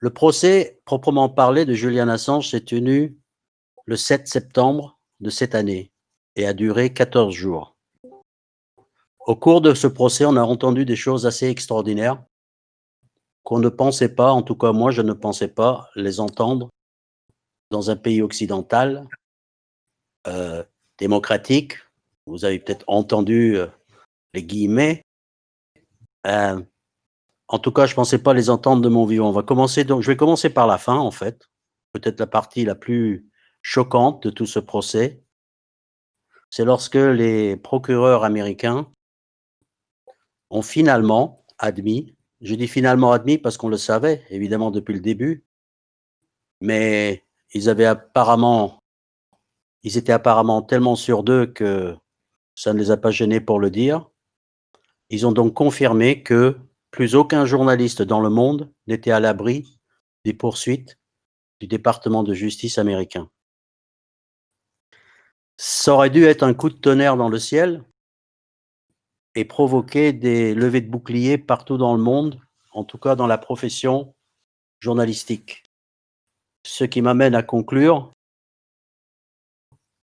Le procès proprement parlé de Julian Assange s'est tenu le 7 septembre de cette année et a duré 14 jours. Au cours de ce procès, on a entendu des choses assez extraordinaires qu'on ne pensait pas, en tout cas moi je ne pensais pas les entendre dans un pays occidental, démocratique. Vous avez peut-être entendu les guillemets. En tout cas, je ne pensais pas les entendre de mon vivant. Je vais commencer par la fin, en fait. Peut-être la partie la plus choquante de tout ce procès. C'est lorsque les procureurs américains ont finalement admis, je dis finalement admis parce qu'on le savait, évidemment, depuis le début, mais ils étaient apparemment tellement sûrs d'eux que ça ne les a pas gênés pour le dire. Ils ont donc confirmé que plus aucun journaliste dans le monde n'était à l'abri des poursuites du département de justice américain. Ça aurait dû être un coup de tonnerre dans le ciel et provoquer des levées de boucliers partout dans le monde, en tout cas dans la profession journalistique. Ce qui m'amène à conclure,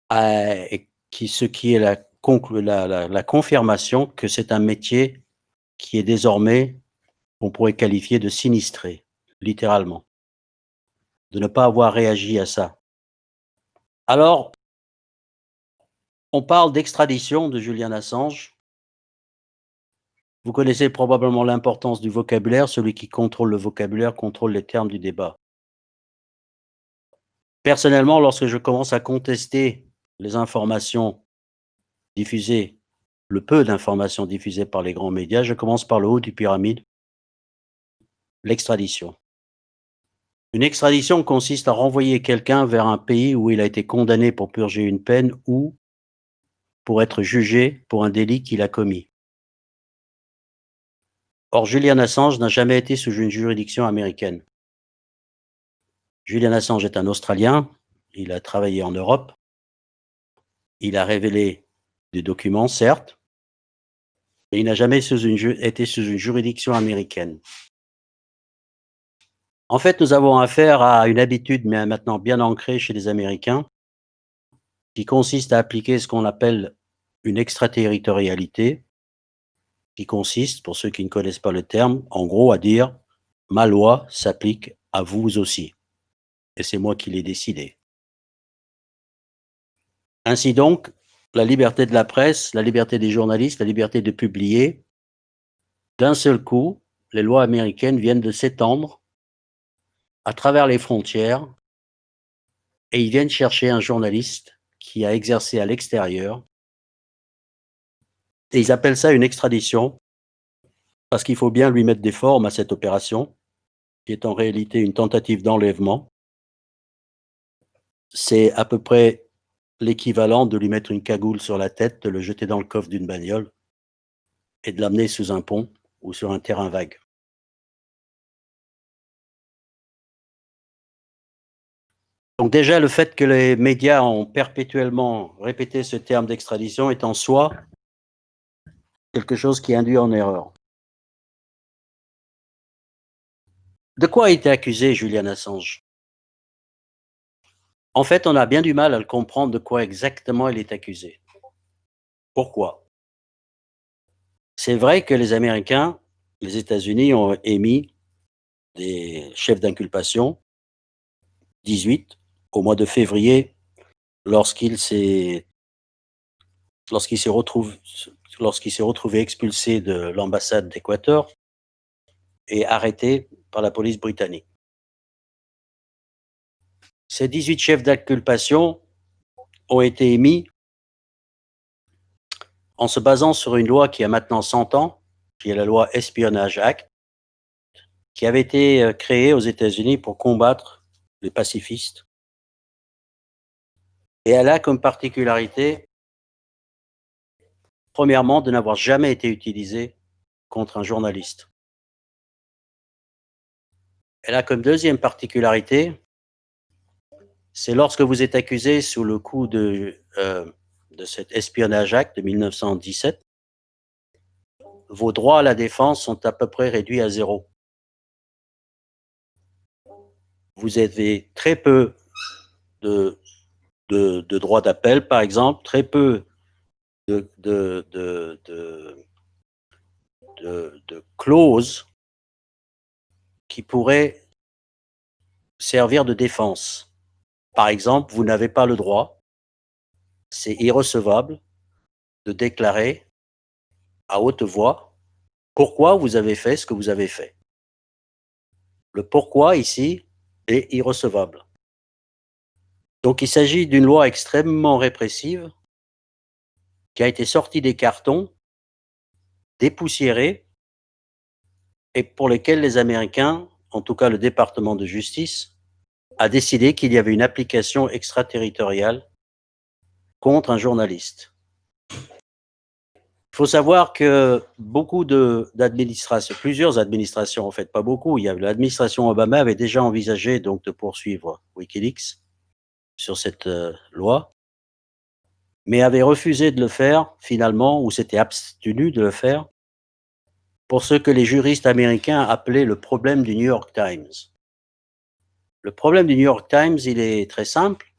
ce qui est la confirmation que c'est un métier qui est désormais, on pourrait qualifier de sinistré, littéralement, de ne pas avoir réagi à ça. Alors, on parle d'extradition de Julian Assange. Vous connaissez probablement l'importance du vocabulaire. Celui qui contrôle le vocabulaire contrôle les termes du débat. Personnellement, lorsque je commence à contester les informations diffusées, le peu d'informations diffusées par les grands médias, je commence par le haut du pyramide, l'extradition. Une extradition consiste à renvoyer quelqu'un vers un pays où il a été condamné pour purger une peine ou pour être jugé pour un délit qu'il a commis. Or, Julian Assange n'a jamais été sous une juridiction américaine. Julian Assange est un Australien, il a travaillé en Europe, il a révélé des documents, certes, mais il n'a jamais été sous une juridiction américaine. En fait, nous avons affaire à une habitude, mais maintenant bien ancrée chez les Américains, qui consiste à appliquer ce qu'on appelle une extraterritorialité, qui consiste, pour ceux qui ne connaissent pas le terme, en gros à dire « ma loi s'applique à vous aussi, et c'est moi qui l'ai décidé ». Ainsi donc, la liberté de la presse, la liberté des journalistes, la liberté de publier, d'un seul coup, les lois américaines viennent de s'étendre à travers les frontières et ils viennent chercher un journaliste qui a exercé à l'extérieur et ils appellent ça une extradition parce qu'il faut bien lui mettre des formes à cette opération qui est en réalité une tentative d'enlèvement. C'est à peu près l'équivalent de lui mettre une cagoule sur la tête, de le jeter dans le coffre d'une bagnole et de l'amener sous un pont ou sur un terrain vague. Donc déjà, le fait que les médias ont perpétuellement répété ce terme d'extradition est en soi quelque chose qui induit en erreur. De quoi a été accusé Julian Assange? En fait, on a bien du mal à le comprendre de quoi exactement il est accusé. Pourquoi? C'est vrai que les Américains, les États-Unis ont émis des chefs d'inculpation, 18, au mois de février, lorsqu'il s'est retrouvé expulsé de l'ambassade d'Équateur et arrêté par la police britannique. Ces 18 chefs d'inculpation ont été émis en se basant sur une loi qui a maintenant 100 ans, qui est la loi Espionage Act, qui avait été créée aux États-Unis pour combattre les pacifistes. Et elle a comme particularité, premièrement, de n'avoir jamais été utilisée contre un journaliste. Elle a comme deuxième particularité, c'est lorsque vous êtes accusé sous le coup de cet Espionnage Act de 1917, vos droits à la défense sont à peu près réduits à zéro. vous avez très peu de, de droits d'appel, par exemple, très peu de, de, de, de, de clauses qui pourraient servir de défense. Par exemple, vous n'avez pas le droit, c'est irrecevable, de déclarer à haute voix pourquoi vous avez fait ce que vous avez fait. Le pourquoi ici est irrecevable. Donc il s'agit d'une loi extrêmement répressive qui a été sortie des cartons, dépoussiérée, et pour lesquelles les Américains, en tout cas le département de justice, a décidé qu'il y avait une application extraterritoriale contre un journaliste. Il faut savoir que beaucoup d'administrations, plusieurs administrations en fait, pas beaucoup, l'administration Obama avait déjà envisagé donc de poursuivre Wikileaks sur cette loi, mais avait refusé de le faire finalement, ou s'était abstenu de le faire, pour ce que les juristes américains appelaient le problème du New York Times. Le problème du New York Times, il est très simple.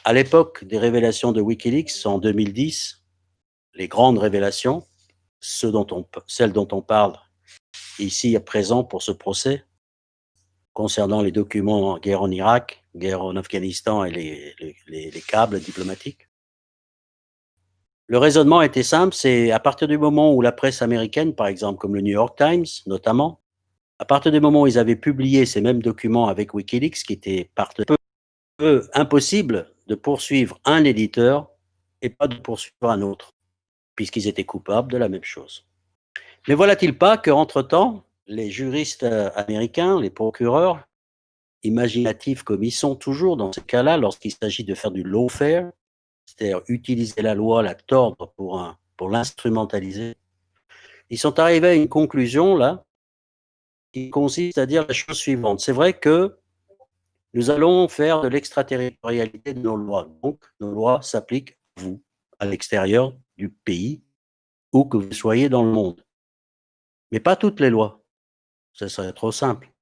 À l'époque des révélations de Wikileaks en 2010, les grandes révélations, celles dont on parle ici à présent pour ce procès, concernant les documents guerre en Irak, guerre en Afghanistan et les câbles diplomatiques. Le raisonnement était simple, c'est à partir du moment où la presse américaine, par exemple comme le New York Times notamment, à partir du moment où ils avaient publié ces mêmes documents avec Wikileaks, qui était peu impossible de poursuivre un éditeur et pas de poursuivre un autre, puisqu'ils étaient coupables de la même chose. Mais voilà-t-il pas qu'entre-temps, les juristes américains, les procureurs, imaginatifs comme ils sont toujours dans ces cas-là, lorsqu'il s'agit de faire du lawfare, c'est-à-dire utiliser la loi, la tordre pour l'instrumentaliser, ils sont arrivés à une conclusion là, qui consiste à dire la chose suivante. C'est vrai que nous allons faire de l'extraterritorialité de nos lois. Donc, nos lois s'appliquent à vous, à l'extérieur du pays, où que vous soyez dans le monde. Mais pas toutes les lois. Ça serait trop simple.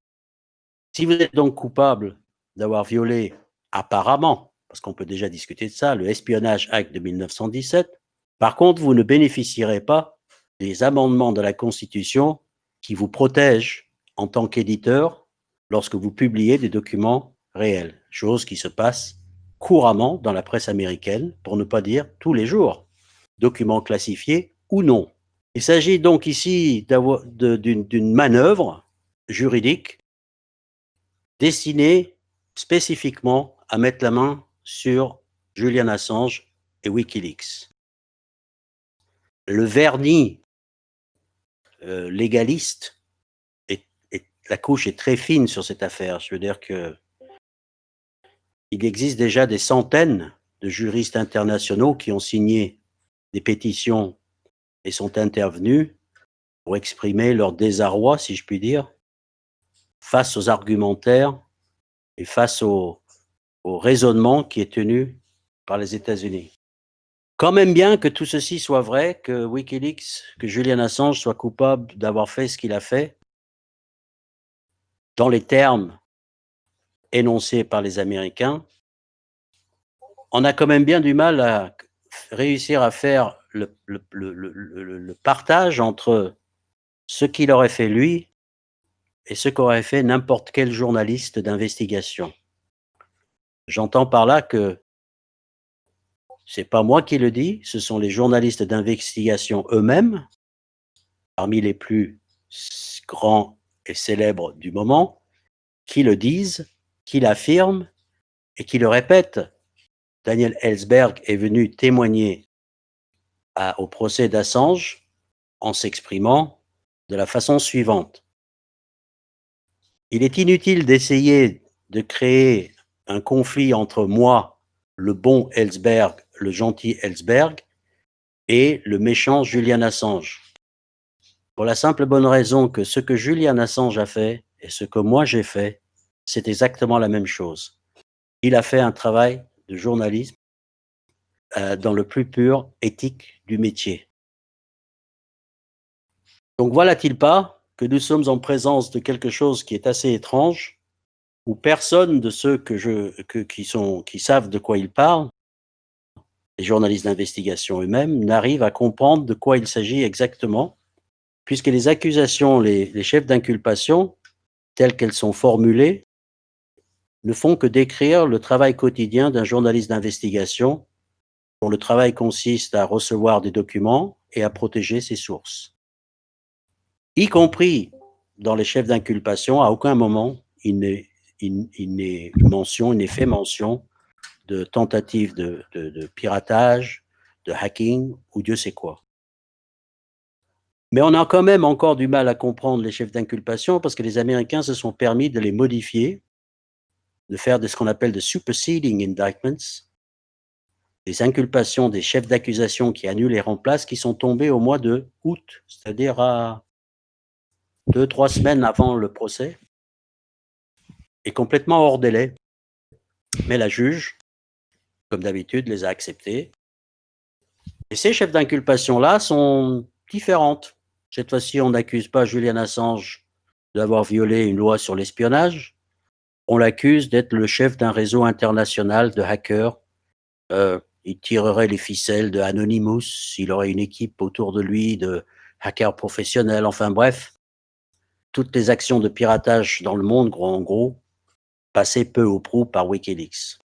Si vous êtes donc coupable d'avoir violé, apparemment, parce qu'on peut déjà discuter de ça, le Espionnage Act de 1917, par contre, vous ne bénéficierez pas des amendements de la Constitution qui vous protègent en tant qu'éditeur lorsque vous publiez des documents réels, chose qui se passe couramment dans la presse américaine, pour ne pas dire tous les jours, documents classifiés ou non. Il s'agit donc ici d'une manœuvre juridique destinée spécifiquement à mettre la main sur Julian Assange et Wikileaks. Le vernis légaliste, la couche est très fine sur cette affaire. Je veux dire que il existe déjà des centaines de juristes internationaux qui ont signé des pétitions et sont intervenus pour exprimer leur désarroi, si je puis dire, face aux argumentaires et face au raisonnement qui est tenu par les États-Unis. Quand même bien que tout ceci soit vrai, que Wikileaks, que Julian Assange soit coupable d'avoir fait ce qu'il a fait, dans les termes énoncés par les Américains, on a quand même bien du mal à réussir à faire le partage entre ce qu'il aurait fait lui et ce qu'aurait fait n'importe quel journaliste d'investigation. J'entends par là que c'est pas moi qui le dis, ce sont les journalistes d'investigation eux-mêmes, parmi les plus grands et célèbres du moment, qui le disent, qui l'affirment et qui le répètent. Daniel Ellsberg est venu témoigner au procès d'Assange en s'exprimant de la façon suivante. Il est inutile d'essayer de créer un conflit entre moi, le bon Ellsberg, le gentil Ellsberg, et le méchant Julian Assange. Pour la simple bonne raison que ce que Julian Assange a fait et ce que moi j'ai fait, c'est exactement la même chose. Il a fait un travail de journalisme dans le plus pur éthique du métier. Donc voilà-t-il pas que nous sommes en présence de quelque chose qui est assez étrange, où personne de ceux qui savent de quoi ils parlent, les journalistes d'investigation eux-mêmes, n'arrive à comprendre de quoi il s'agit exactement, puisque les accusations, les chefs d'inculpation, telles qu'elles sont formulées, ne font que décrire le travail quotidien d'un journaliste d'investigation, dont le travail consiste à recevoir des documents et à protéger ses sources. Y compris dans les chefs d'inculpation, à aucun moment il n'est fait mention de tentatives de piratage, de hacking ou Dieu sait quoi. Mais on a quand même encore du mal à comprendre les chefs d'inculpation parce que les Américains se sont permis de les modifier, de faire de ce qu'on appelle de superseding indictments, des inculpations des chefs d'accusation qui annulent et remplacent, qui sont tombées au mois de août, c'est-à-dire à 2-3 semaines avant le procès, et complètement hors délai. Mais la juge, comme d'habitude, les a acceptées. Et ces chefs d'inculpation-là sont différentes. Cette fois-ci, on n'accuse pas Julian Assange d'avoir violé une loi sur l'espionnage. On l'accuse d'être le chef d'un réseau international de hackers. Il tirerait les ficelles de Anonymous, il aurait une équipe autour de lui de hackers professionnels, enfin bref, toutes les actions de piratage dans le monde, en gros, passaient peu ou prou par Wikileaks.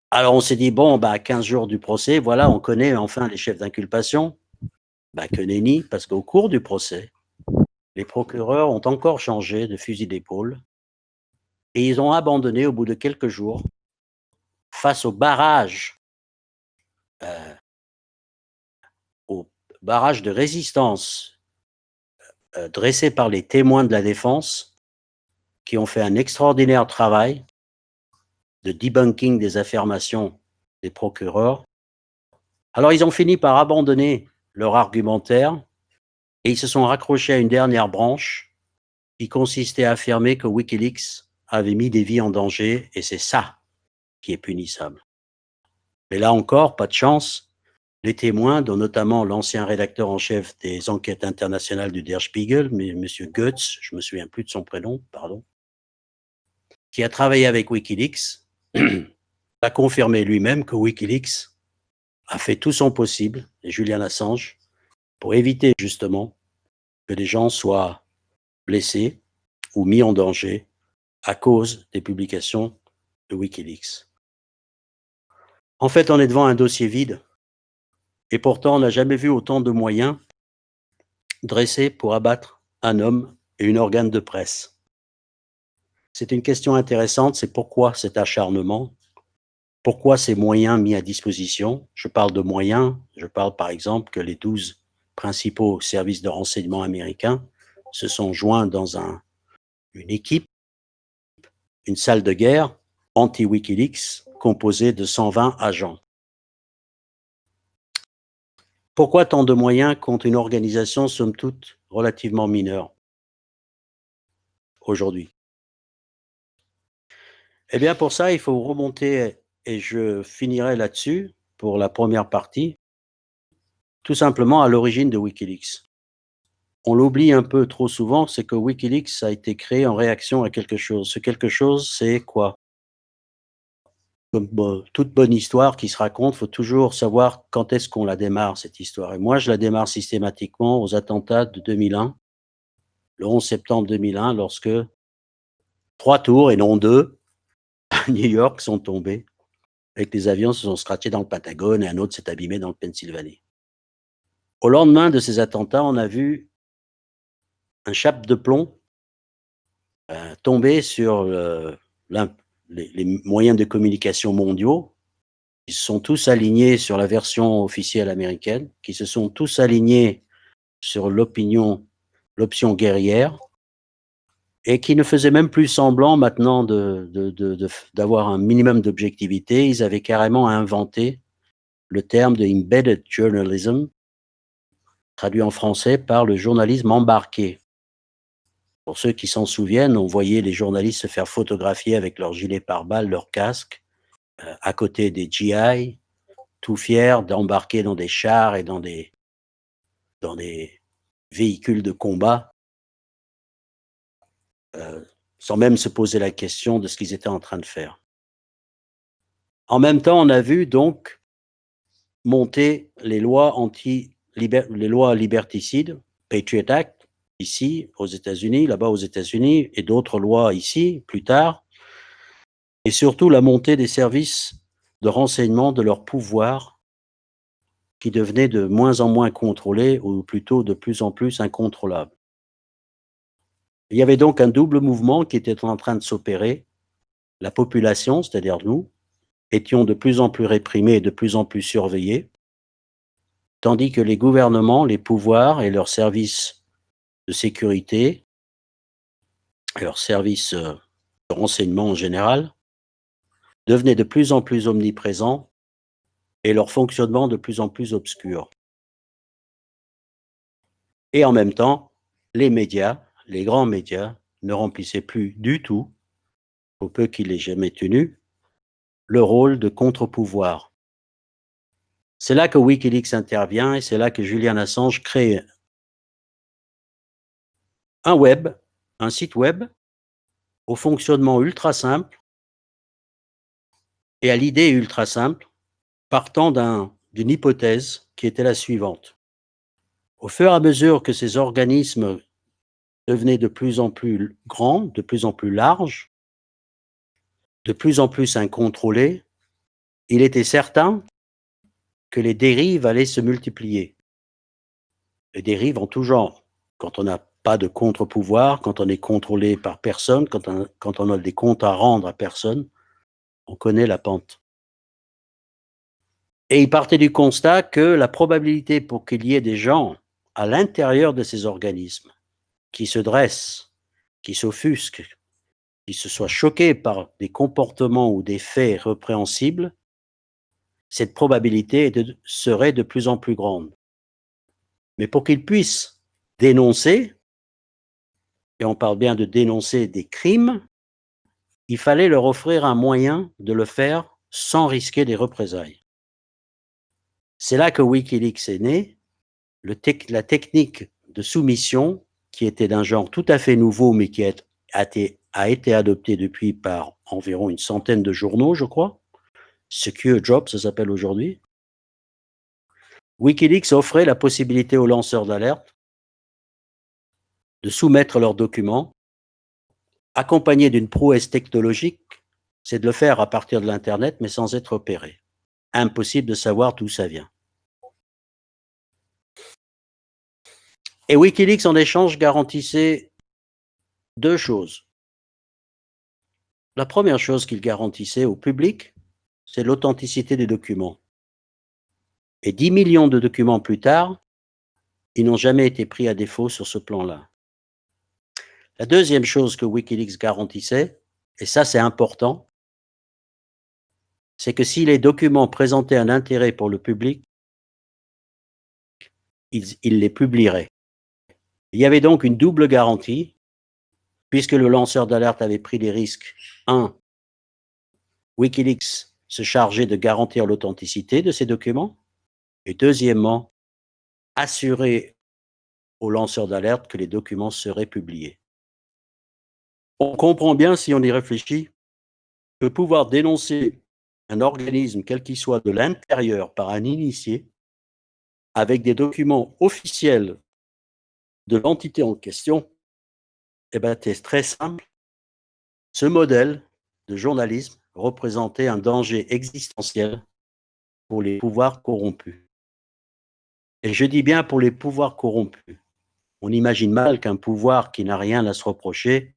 Alors on s'est dit, bon, à 15 jours du procès, voilà, on connaît enfin les chefs d'inculpation. Que nenni, parce qu'au cours du procès, les procureurs ont encore changé de fusil d'épaule et ils ont abandonné au bout de quelques jours face euh, au barrage de résistance dressé par les témoins de la défense qui ont fait un extraordinaire travail de debunking des affirmations des procureurs. Alors ils ont fini par abandonner leur argumentaire et ils se sont raccrochés à une dernière branche qui consistait à affirmer que Wikileaks avait mis des vies en danger et c'est ça qui est punissable. Mais là encore, pas de chance, les témoins, dont notamment l'ancien rédacteur en chef des enquêtes internationales du Der Spiegel, M. Goetz, je me souviens plus de son prénom, pardon, qui a travaillé avec Wikileaks, a confirmé lui-même que Wikileaks a fait tout son possible, et Julian Assange, pour éviter justement que des gens soient blessés ou mis en danger à cause des publications de Wikileaks. En fait, on est devant un dossier vide, et pourtant on n'a jamais vu autant de moyens dressés pour abattre un homme et une organe de presse. C'est une question intéressante, c'est pourquoi cet acharnement, pourquoi ces moyens mis à disposition. Je parle de moyens, je parle par exemple que les 12 principaux services de renseignement américains se sont joints dans une équipe, une salle de guerre anti-Wikileaks composée de 120 agents. Pourquoi tant de moyens contre une organisation somme toute relativement mineure aujourd'hui? Eh bien pour ça, il faut remonter, et je finirai là-dessus pour la première partie, tout simplement à l'origine de Wikileaks. On l'oublie un peu trop souvent, c'est que Wikileaks a été créé en réaction à quelque chose. Ce quelque chose, c'est quoi? Comme toute bonne histoire qui se raconte, il faut toujours savoir quand est-ce qu'on la démarre, cette histoire. Et moi, je la démarre systématiquement aux attentats de 2001, le 11 septembre 2001, lorsque 3 tours, et non 2, à New York sont tombées, et que les avions se sont scratchés dans le Pentagone et un autre s'est abîmé dans le Pennsylvanie. Au lendemain de ces attentats, on a vu un chape de plomb tomber sur les moyens de communication mondiaux. Ils se sont tous alignés sur la version officielle américaine, qui se sont tous alignés sur l'option guerrière, et qui ne faisaient même plus semblant maintenant d'avoir un minimum d'objectivité. Ils avaient carrément inventé le terme de embedded journalism, traduit en français par le journalisme embarqué. Pour ceux qui s'en souviennent, on voyait les journalistes se faire photographier avec leur gilet pare-balles, leur casque, à côté des GI, tout fiers d'embarquer dans des chars et dans des véhicules de combat sans même se poser la question de ce qu'ils étaient en train de faire. En même temps, on a vu donc monter les lois les lois liberticides, Patriot Act, ici aux États-Unis, là-bas aux États-Unis, et d'autres lois ici, plus tard, et surtout la montée des services de renseignement, de leur pouvoir, qui devenaient de moins en moins contrôlés, ou plutôt de plus en plus incontrôlables. Il y avait donc un double mouvement qui était en train de s'opérer. La population, c'est-à-dire nous, étions de plus en plus réprimés et de plus en plus surveillés, tandis que les gouvernements, les pouvoirs et leurs services de sécurité, et leurs services de renseignement en général, devenaient de plus en plus omniprésents et leur fonctionnement de plus en plus obscur. Et en même temps, les médias, les grands médias, ne remplissaient plus du tout, au peu qu'il ait jamais tenu, le rôle de contre-pouvoir. C'est là que Wikileaks intervient et c'est là que Julian Assange crée un site web au fonctionnement ultra simple et à l'idée ultra simple, partant d'une hypothèse qui était la suivante. Au fur et à mesure que ces organismes devenaient de plus en plus grands, de plus en plus larges, de plus en plus incontrôlés, il était certain que les dérives allaient se multiplier. Les dérives en tout genre. Quand on n'a pas de contre-pouvoir, quand on est contrôlé par personne, quand on a des comptes à rendre à personne, on connaît la pente. Et il partait du constat que la probabilité pour qu'il y ait des gens à l'intérieur de ces organismes qui se dressent, qui s'offusquent, qui se soient choqués par des comportements ou des faits répréhensibles, cette probabilité serait de plus en plus grande. Mais pour qu'ils puissent dénoncer, et on parle bien de dénoncer des crimes, il fallait leur offrir un moyen de le faire sans risquer des représailles. C'est là que Wikileaks est né, la technique de soumission, qui était d'un genre tout à fait nouveau, mais qui a été adoptée depuis par environ une centaine de journaux, je crois. Secure Job, ça s'appelle aujourd'hui. Wikileaks offrait la possibilité aux lanceurs d'alerte de soumettre leurs documents, accompagnés d'une prouesse technologique, c'est de le faire à partir de l'Internet, mais sans être opéré. Impossible de savoir d'où ça vient. Et Wikileaks, en échange, garantissait deux choses. La première chose qu'il garantissait au public, c'est l'authenticité des documents. Et 10 millions de documents plus tard, ils n'ont jamais été pris à défaut sur ce plan-là. La deuxième chose que Wikileaks garantissait, et ça c'est important, c'est que si les documents présentaient un intérêt pour le public, ils les publieraient. Il y avait donc une double garantie, puisque le lanceur d'alerte avait pris des risques. Un, Wikileaks se chargeait de garantir l'authenticité de ces documents, et deuxièmement, assurer aux lanceurs d'alerte que les documents seraient publiés. On comprend bien, si on y réfléchit, que pouvoir dénoncer un organisme, quel qu'il soit, de l'intérieur par un initié, avec des documents officiels de l'entité en question, eh ben, c'est très simple. Ce modèle de journalisme représentait un danger existentiel pour les pouvoirs corrompus. Et je dis bien pour les pouvoirs corrompus. On imagine mal qu'un pouvoir qui n'a rien à se reprocher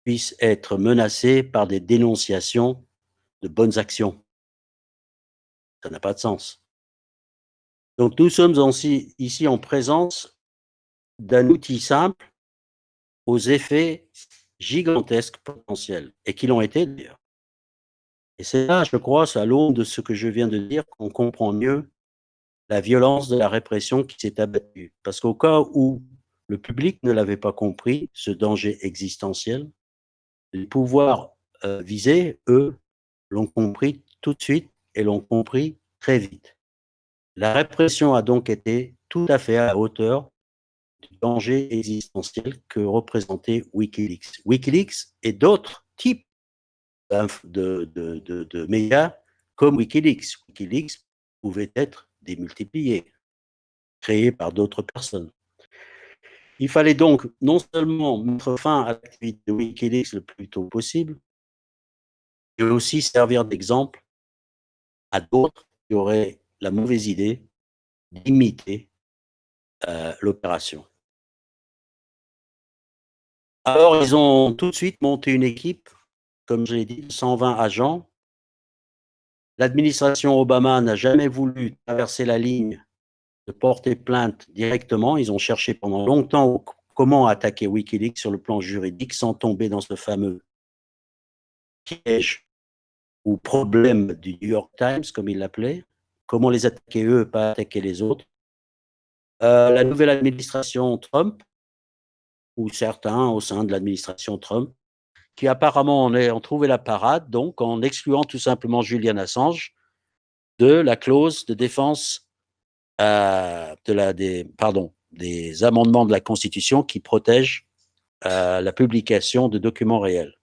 puisse être menacé par des dénonciations de bonnes actions. Ça n'a pas de sens. Donc nous sommes ici en présence d'un outil simple aux effets gigantesques potentiels, et qui l'ont été d'ailleurs. Et c'est là, je crois, à l'aune de ce que je viens de dire, qu'on comprend mieux la violence de la répression qui s'est abattue. Parce qu'au cas où le public ne l'avait pas compris, ce danger existentiel, les pouvoirs visés, eux, l'ont compris tout de suite et l'ont compris très vite. La répression a donc été tout à fait à la hauteur du danger existentiel que représentait Wikileaks. Wikileaks et d'autres types de médias comme Wikileaks. Wikileaks pouvait être démultiplié, créé par d'autres personnes. Il fallait donc non seulement mettre fin à l'activité de Wikileaks le plus tôt possible, mais aussi servir d'exemple à d'autres qui auraient la mauvaise idée d'imiter l'opération. Alors, ils ont tout de suite monté une équipe, comme je l'ai dit, de 120 agents. L'administration Obama n'a jamais voulu traverser la ligne de porter plainte directement. Ils ont cherché pendant longtemps comment attaquer Wikileaks sur le plan juridique sans tomber dans ce fameux piège ou problème du New York Times, comme ils l'appelaient. Comment les attaquer eux, pas attaquer les autres. La nouvelle administration Trump, ou certains au sein de l'administration Trump, qui apparemment ont trouvé la parade, donc en excluant tout simplement Julian Assange de la clause de défense des amendements de la Constitution qui protègent la publication de documents réels.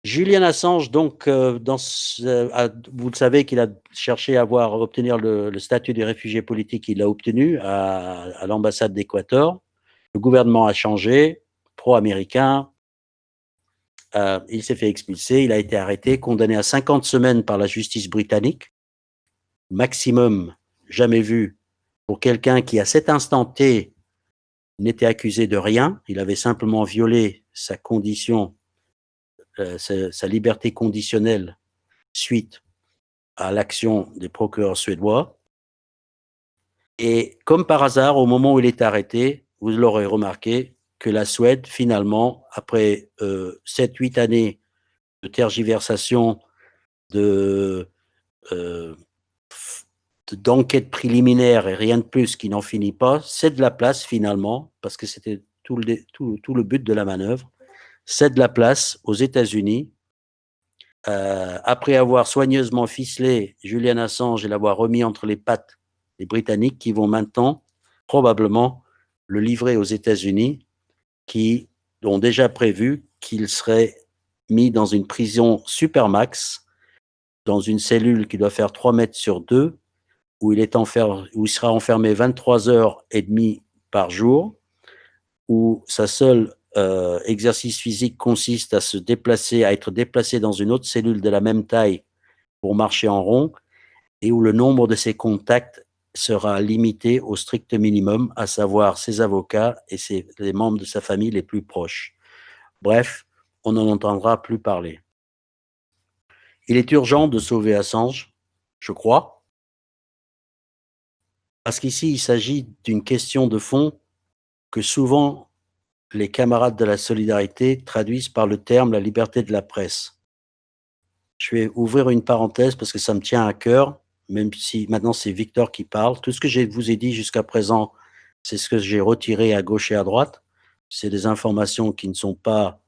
Julian Assange, donc, vous le savez qu'il a cherché à obtenir le statut de réfugié politique, il l'a obtenu à l'ambassade d'Équateur. Le gouvernement a changé, pro-américain. Il s'est fait expulser, il a été arrêté, condamné à 50 semaines par la justice britannique, maximum jamais vu pour quelqu'un qui, à cet instant T, n'était accusé de rien. Il avait simplement violé sa condition, sa liberté conditionnelle suite à l'action des procureurs suédois. Et comme par hasard, au moment où il est arrêté, vous l'aurez remarqué, que la Suède, finalement, après 7-8 années de tergiversation, d'enquête préliminaire et rien de plus qui n'en finit pas, cède la place finalement, parce que c'était tout le but de la manœuvre, cède la place aux États-Unis, après avoir soigneusement ficelé Julian Assange et l'avoir remis entre les pattes des Britanniques, qui vont maintenant probablement le livrer aux États-Unis, qui ont déjà prévu qu'il serait mis dans une prison supermax, dans une cellule qui doit faire 3 mètres sur 2, où il sera enfermé 23h30 par jour, où sa seule exercice physique consiste à être déplacé dans une autre cellule de la même taille pour marcher en rond, et où le nombre de ses contacts sera limité au strict minimum, à savoir ses avocats et les membres de sa famille les plus proches. Bref, on n'en entendra plus parler. Il est urgent de sauver Assange, je crois, parce qu'ici, il s'agit d'une question de fond que souvent les camarades de la solidarité traduisent par le terme la liberté de la presse. Je vais ouvrir une parenthèse parce que ça me tient à cœur, même si maintenant c'est Victor qui parle. Tout ce que je vous ai dit jusqu'à présent, c'est ce que j'ai retiré à gauche et à droite. C'est des informations qui ne sont pas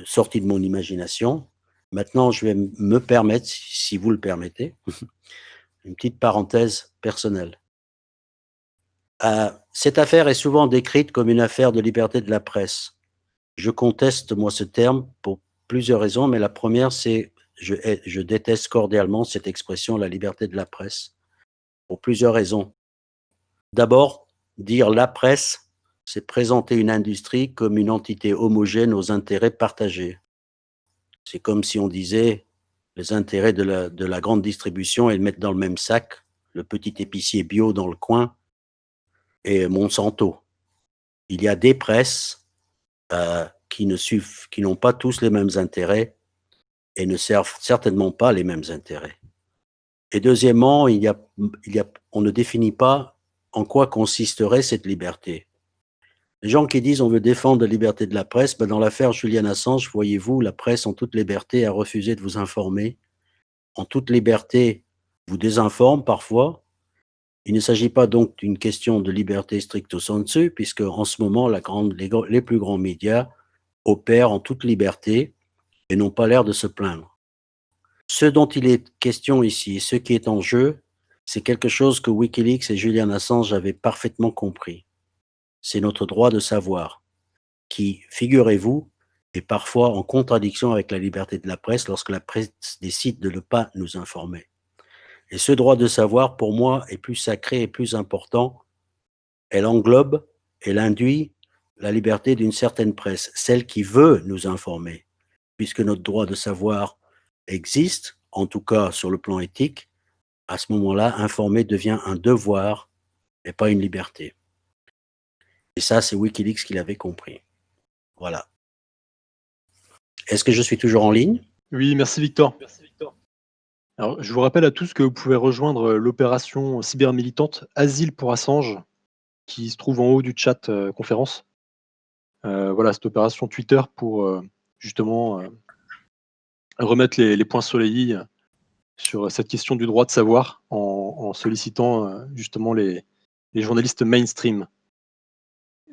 sorties de mon imagination. Maintenant, je vais me permettre, si vous le permettez, une petite parenthèse personnelle. Cette affaire est souvent décrite comme une affaire de liberté de la presse. Je conteste, moi, ce terme pour plusieurs raisons, mais la première, c'est je déteste cordialement cette expression, la liberté de la presse, pour plusieurs raisons. D'abord, dire la presse, c'est présenter une industrie comme une entité homogène aux intérêts partagés. C'est comme si on disait les intérêts de la grande distribution et le mettre dans le même sac, le petit épicier bio dans le coin et Monsanto. Il y a des presses qui n'ont pas tous les mêmes intérêts et ne servent certainement pas les mêmes intérêts. Et deuxièmement, on ne définit pas en quoi consisterait cette liberté. Les gens qui disent on veut défendre la liberté de la presse, dans l'affaire Julian Assange, voyez-vous, la presse en toute liberté a refusé de vous informer, en toute liberté vous désinforme parfois. Il ne s'agit pas donc d'une question de liberté stricto sensu, puisque en ce moment, les plus grands médias opèrent en toute liberté et n'ont pas l'air de se plaindre. Ce dont il est question ici, ce qui est en jeu, c'est quelque chose que Wikileaks et Julian Assange avaient parfaitement compris. C'est notre droit de savoir, qui, figurez-vous, est parfois en contradiction avec la liberté de la presse lorsque la presse décide de ne pas nous informer. Et ce droit de savoir, pour moi, est plus sacré et plus important. Elle englobe, elle induit la liberté d'une certaine presse, celle qui veut nous informer, puisque notre droit de savoir existe, en tout cas sur le plan éthique. À ce moment-là, informer devient un devoir et pas une liberté. Et ça, c'est Wikileaks qui l'avait compris. Voilà. Est-ce que je suis toujours en ligne? Oui, merci Victor. Alors, je vous rappelle à tous que vous pouvez rejoindre l'opération cybermilitante Asile pour Assange, qui se trouve en haut du chat conférence. Voilà, cette opération Twitter pour justement remettre les points sur les i sur cette question du droit de savoir en sollicitant justement les journalistes mainstream.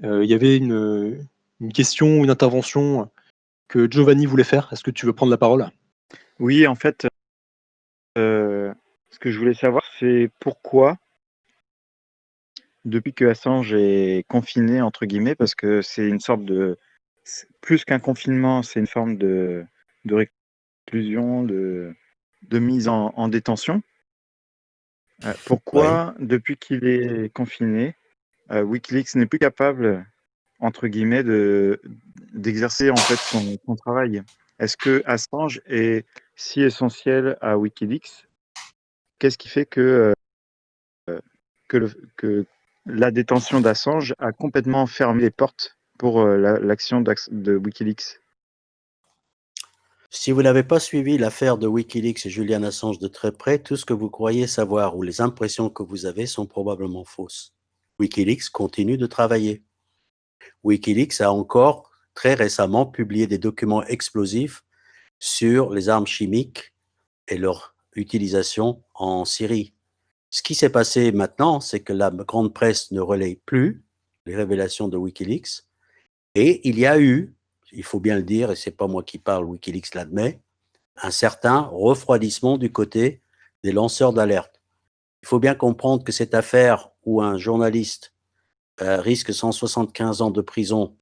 Il y avait une question ou une intervention que Giovanni voulait faire. Est-ce que tu veux prendre la parole? Oui, en fait, ce que je voulais savoir, c'est pourquoi, depuis que Assange est confiné, entre guillemets, parce que c'est une sorte de... Plus qu'un confinement, c'est une forme de réclusion, de mise en détention. Pourquoi, depuis qu'il est confiné, Wikileaks n'est plus capable, entre guillemets, d'exercer en fait son travail? Est-ce que Assange est si essentiel à Wikileaks? Qu'est-ce qui fait que la détention d'Assange a complètement fermé les portes pour l'action de Wikileaks? Si vous n'avez pas suivi l'affaire de Wikileaks et Julian Assange de très près, tout ce que vous croyez savoir ou les impressions que vous avez sont probablement fausses. Wikileaks continue de travailler. Wikileaks a encore très récemment publié des documents explosifs sur les armes chimiques et leur utilisation en Syrie. Ce qui s'est passé maintenant, c'est que la grande presse ne relaye plus les révélations de Wikileaks et il y a eu, il faut bien le dire, et c'est pas moi qui parle, Wikileaks l'admet, un certain refroidissement du côté des lanceurs d'alerte. Il faut bien comprendre que cette affaire où un journaliste risque 175 ans de prison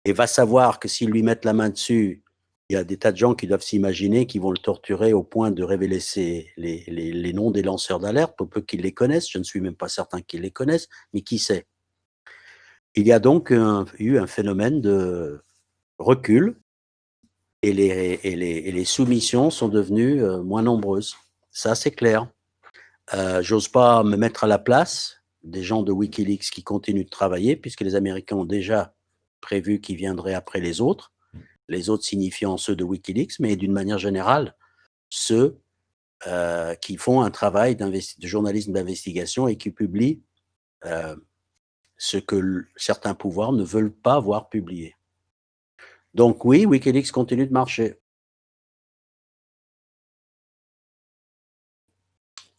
et va savoir que s'ils lui mettent la main dessus, il y a des tas de gens qui doivent s'imaginer qu'ils vont le torturer au point de révéler les noms des lanceurs d'alerte, pour peu qu'ils les connaissent. Je ne suis même pas certain qu'ils les connaissent, mais qui sait? Il y a donc eu un phénomène de recul et les soumissions sont devenues moins nombreuses. Ça, c'est clair. J'ose pas me mettre à la place des gens de Wikileaks qui continuent de travailler, puisque les Américains ont déjà prévu qu'ils viendraient après les autres signifiant ceux de Wikileaks, mais d'une manière générale, ceux qui font un travail de journalisme d'investigation et qui publient ce que certains pouvoirs ne veulent pas voir publié. Donc oui, Wikileaks continue de marcher.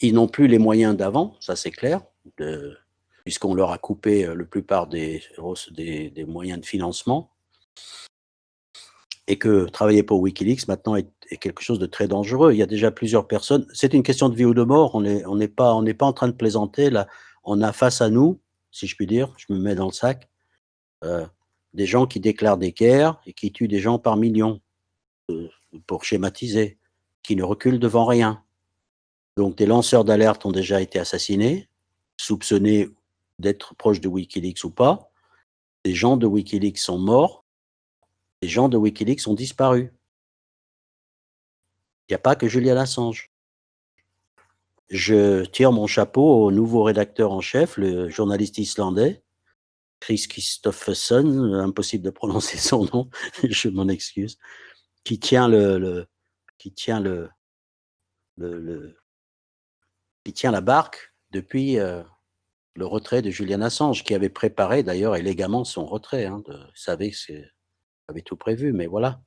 Ils n'ont plus les moyens d'avant, ça c'est clair, puisqu'on leur a coupé la plupart des moyens de financement. Et que travailler pour Wikileaks maintenant est quelque chose de très dangereux. Il y a déjà plusieurs personnes. C'est une question de vie ou de mort. On n'est pas en train de plaisanter là. On a face à nous, si je puis dire, je me mets dans le sac, des gens qui déclarent des guerres et qui tuent des gens par millions, pour schématiser, qui ne reculent devant rien. Donc des lanceurs d'alerte ont déjà été assassinés, soupçonnés d'être proches de Wikileaks ou pas. Des gens de Wikileaks sont morts. Des gens de Wikileaks ont disparu. Il n'y a pas que Julian Assange. Je tire mon chapeau au nouveau rédacteur en chef, le journaliste islandais, Chris Kristofferson, impossible de prononcer son nom, je m'en excuse, qui tient qui tient qui tient la barque depuis le retrait de Julian Assange, qui avait préparé d'ailleurs élégamment son retrait. Vous savez que avait tout prévu, mais voilà.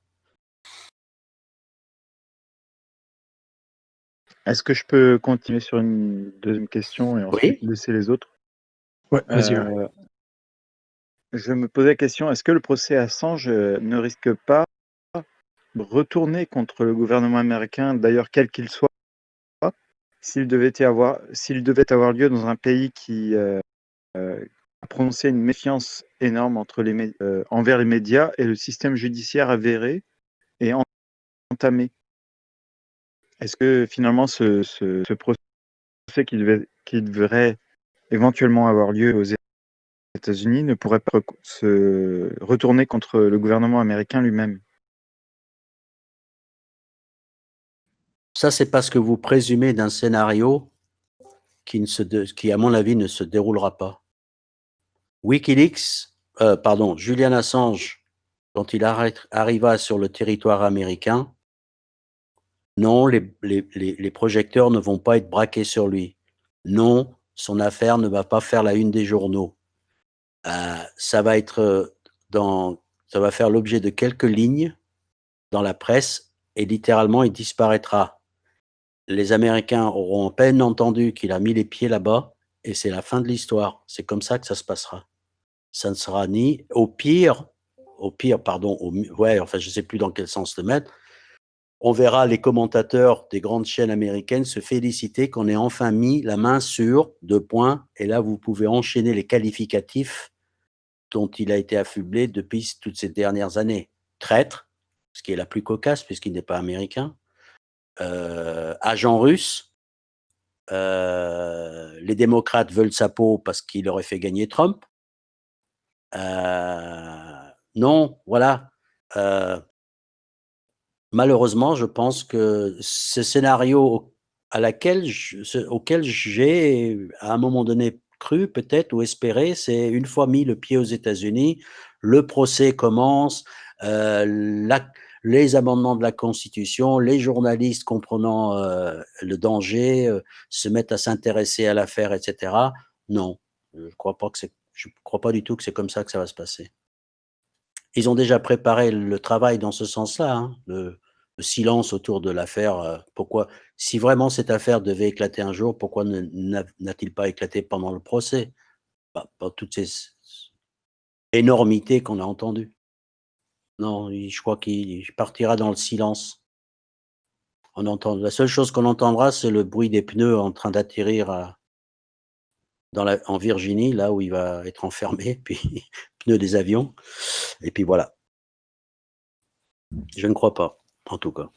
Est-ce que je peux continuer sur une deuxième question et ensuite Oui. laisser les autres? Ouais, vas-y. Je me posais la question, est-ce que le procès Assange ne risque pas retourner contre le gouvernement américain, d'ailleurs quel qu'il soit, s'il devait avoir lieu dans un pays qui a prononcé une méfiance énorme envers les médias et le système judiciaire avéré et entamé. Est-ce que finalement ce procès qui devrait éventuellement avoir lieu aux États-Unis ne pourrait pas se retourner contre le gouvernement américain lui-même? Ça, c'est parce que vous présumez d'un scénario qui, à mon avis, ne se déroulera pas. WikiLeaks, Julian Assange, quand il arriva sur le territoire américain, non, les projecteurs ne vont pas être braqués sur lui. Non, son affaire ne va pas faire la une des journaux. Ça va faire l'objet de quelques lignes dans la presse et littéralement, il disparaîtra. Les Américains auront à peine entendu qu'il a mis les pieds là-bas et c'est la fin de l'histoire. C'est comme ça que ça se passera. Ça ne sera ni je sais plus dans quel sens le mettre. On verra les commentateurs des grandes chaînes américaines se féliciter qu'on ait enfin mis la main sur 2 points et là, vous pouvez enchaîner les qualificatifs dont il a été affublé depuis toutes ces dernières années. Traître, ce qui est la plus cocasse puisqu'il n'est pas américain, agent russe, les démocrates veulent sa peau parce qu'il aurait fait gagner Trump. Non, voilà. Malheureusement, je pense que ce scénario auquel j'ai, à un moment donné, cru peut-être ou espéré, c'est une fois mis le pied aux États-Unis, le procès commence, les amendements de la Constitution, les journalistes comprenant le danger se mettent à s'intéresser à l'affaire, etc. Non, je crois pas du tout que c'est comme ça que ça va se passer. Ils ont déjà préparé le travail dans ce sens-là, hein, le silence autour de l'affaire. Pourquoi, si vraiment cette affaire devait éclater un jour, pourquoi n'a-t-il pas éclaté pendant le procès? Pas toutes ces énormités qu'on a entendues. Non, je crois qu'il partira dans le silence. La seule chose qu'on entendra, c'est le bruit des pneus en train d'atterrir en Virginie, là où il va être enfermé, puis pneus des avions, et puis voilà. Je ne crois pas, en tout cas.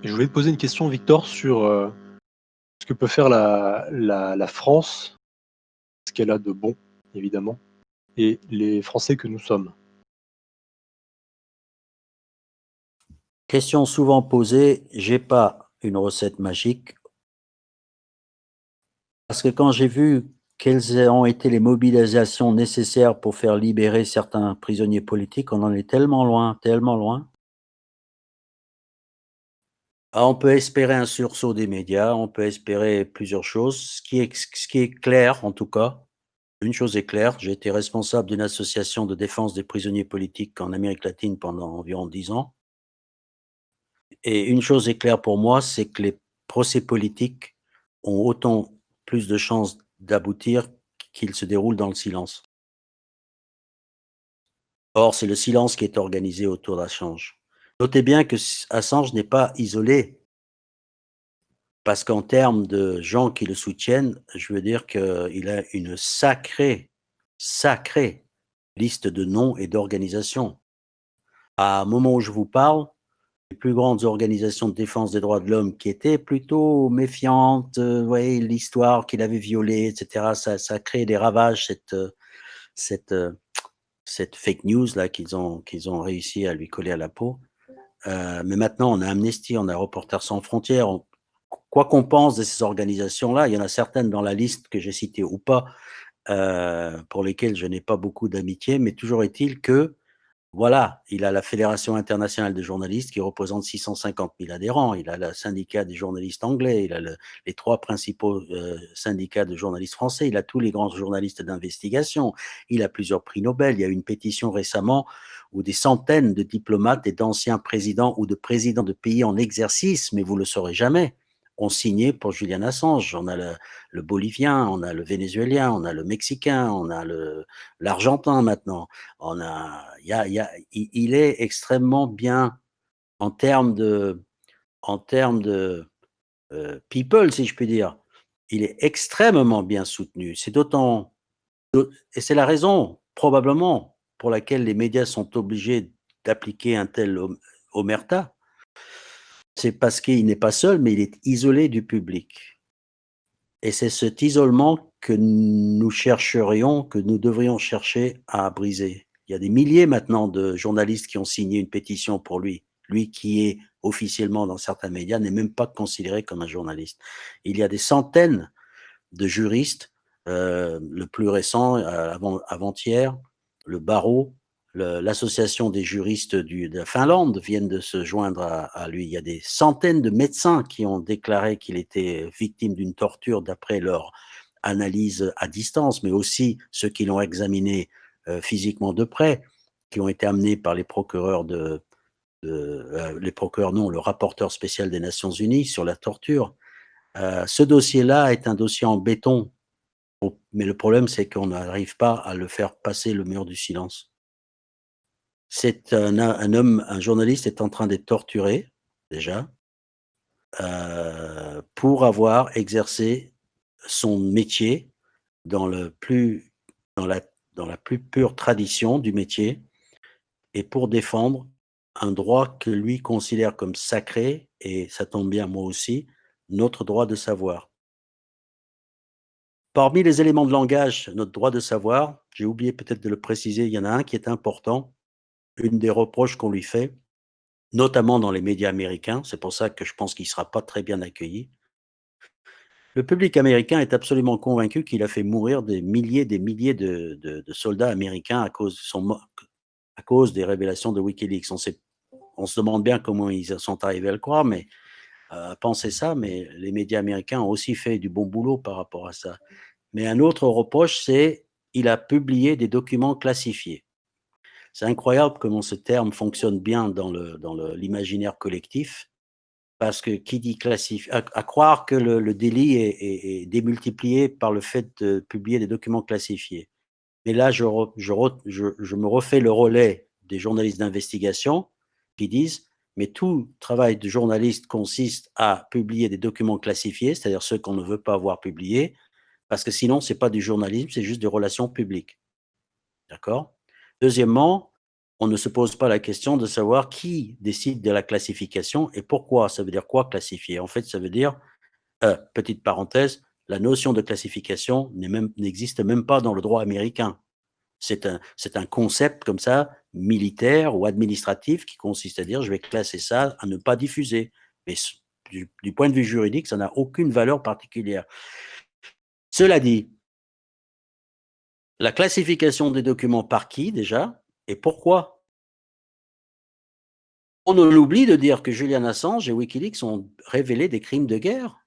Je voulais te poser une question, Victor, sur ce que peut faire la France, ce qu'elle a de bon, évidemment, et les Français que nous sommes. Question souvent posée, j'ai pas une recette magique. Parce que quand j'ai vu quelles ont été les mobilisations nécessaires pour faire libérer certains prisonniers politiques, on en est tellement loin, tellement loin. On peut espérer un sursaut des médias, on peut espérer plusieurs choses. Ce qui est clair, en tout cas, une chose est claire, j'ai été responsable d'une association de défense des prisonniers politiques en Amérique latine pendant environ 10 ans. Et une chose est claire pour moi, c'est que les procès politiques ont autant plus de chances d'aboutir qu'ils se déroulent dans le silence. Or, c'est le silence qui est organisé autour d'Assange. Notez bien que Assange n'est pas isolé, parce qu'en termes de gens qui le soutiennent, je veux dire qu'il a une sacrée liste de noms et d'organisations. À un moment où je vous parle, les plus grandes organisations de défense des droits de l'homme qui étaient plutôt méfiantes, vous voyez, l'histoire qu'il avait violée, etc., ça a créé des ravages, cette fake news là qu'ils ont réussi à lui coller à la peau. Mais maintenant, on a Amnesty, on a Reporters sans frontières. Quoi qu'on pense de ces organisations-là, il y en a certaines dans la liste que j'ai citée ou pas, pour lesquelles je n'ai pas beaucoup d'amitié, mais toujours est-il que, voilà, il a la Fédération internationale des journalistes qui représente 650 000 adhérents, il a le syndicat des journalistes anglais, il a les 3 principaux syndicats de journalistes français, il a tous les grands journalistes d'investigation, il a plusieurs prix Nobel, il y a eu une pétition récemment où des centaines de diplomates et d'anciens présidents ou de présidents de pays en exercice, mais vous ne le saurez jamais, ont signé pour Julian Assange. On a le Bolivien, on a le Vénézuélien, on a le Mexicain, on a l'Argentin maintenant. Il est extrêmement bien en termes de people, si je puis dire. Il est extrêmement bien soutenu. Et c'est la raison, probablement, pour laquelle les médias sont obligés d'appliquer un tel omerta. C'est parce qu'il n'est pas seul, mais il est isolé du public. Et c'est cet isolement que nous devrions chercher à briser. Il y a des milliers maintenant de journalistes qui ont signé une pétition pour lui. Lui qui est officiellement dans certains médias n'est même pas considéré comme un journaliste. Il y a des centaines de juristes, le plus récent, avant-hier, le barreau, l'association des juristes de la Finlande viennent de se joindre à lui. Il y a des centaines de médecins qui ont déclaré qu'il était victime d'une torture d'après leur analyse à distance, mais aussi ceux qui l'ont examiné physiquement de près, qui ont été amenés par les procureurs le rapporteur spécial des Nations Unies sur la torture. Ce dossier-là est un dossier en béton, mais le problème, c'est qu'on n'arrive pas à le faire passer le mur du silence. C'est un journaliste est en train d'être torturé, déjà, pour avoir exercé son métier dans la plus pure tradition du métier et pour défendre un droit que lui considère comme sacré, et ça tombe bien, moi aussi, notre droit de savoir. Parmi les éléments de langage, notre droit de savoir, j'ai oublié peut-être de le préciser, il y en a un qui est important. Une des reproches qu'on lui fait, notamment dans les médias américains, c'est pour ça que je pense qu'il ne sera pas très bien accueilli. Le public américain est absolument convaincu qu'il a fait mourir des milliers de soldats américains à cause des révélations de Wikileaks. On se demande bien comment ils sont arrivés à le croire, mais à penser ça, mais les médias américains ont aussi fait du bon boulot par rapport à ça. Mais un autre reproche, c'est qu'il a publié des documents classifiés. C'est incroyable comment ce terme fonctionne bien dans l'imaginaire collectif, parce que qui dit classifié, à croire que le délit est démultiplié par le fait de publier des documents classifiés. Mais là, je me refais le relais des journalistes d'investigation qui disent, mais tout travail de journaliste consiste à publier des documents classifiés, c'est-à-dire ceux qu'on ne veut pas voir publiés, parce que sinon, ce n'est pas du journalisme, c'est juste des relations publiques. D'accord? Deuxièmement, on ne se pose pas la question de savoir qui décide de la classification et pourquoi. Ça veut dire quoi classifier? En fait, ça veut dire, petite parenthèse, la notion de classification n'existe même pas dans le droit américain. C'est un concept comme ça, militaire ou administratif, qui consiste à dire je vais classer ça à ne pas diffuser. Mais du point de vue juridique, ça n'a aucune valeur particulière. Cela dit, la classification des documents par qui déjà et pourquoi? On oublie de dire que Julian Assange et Wikileaks ont révélé des crimes de guerre.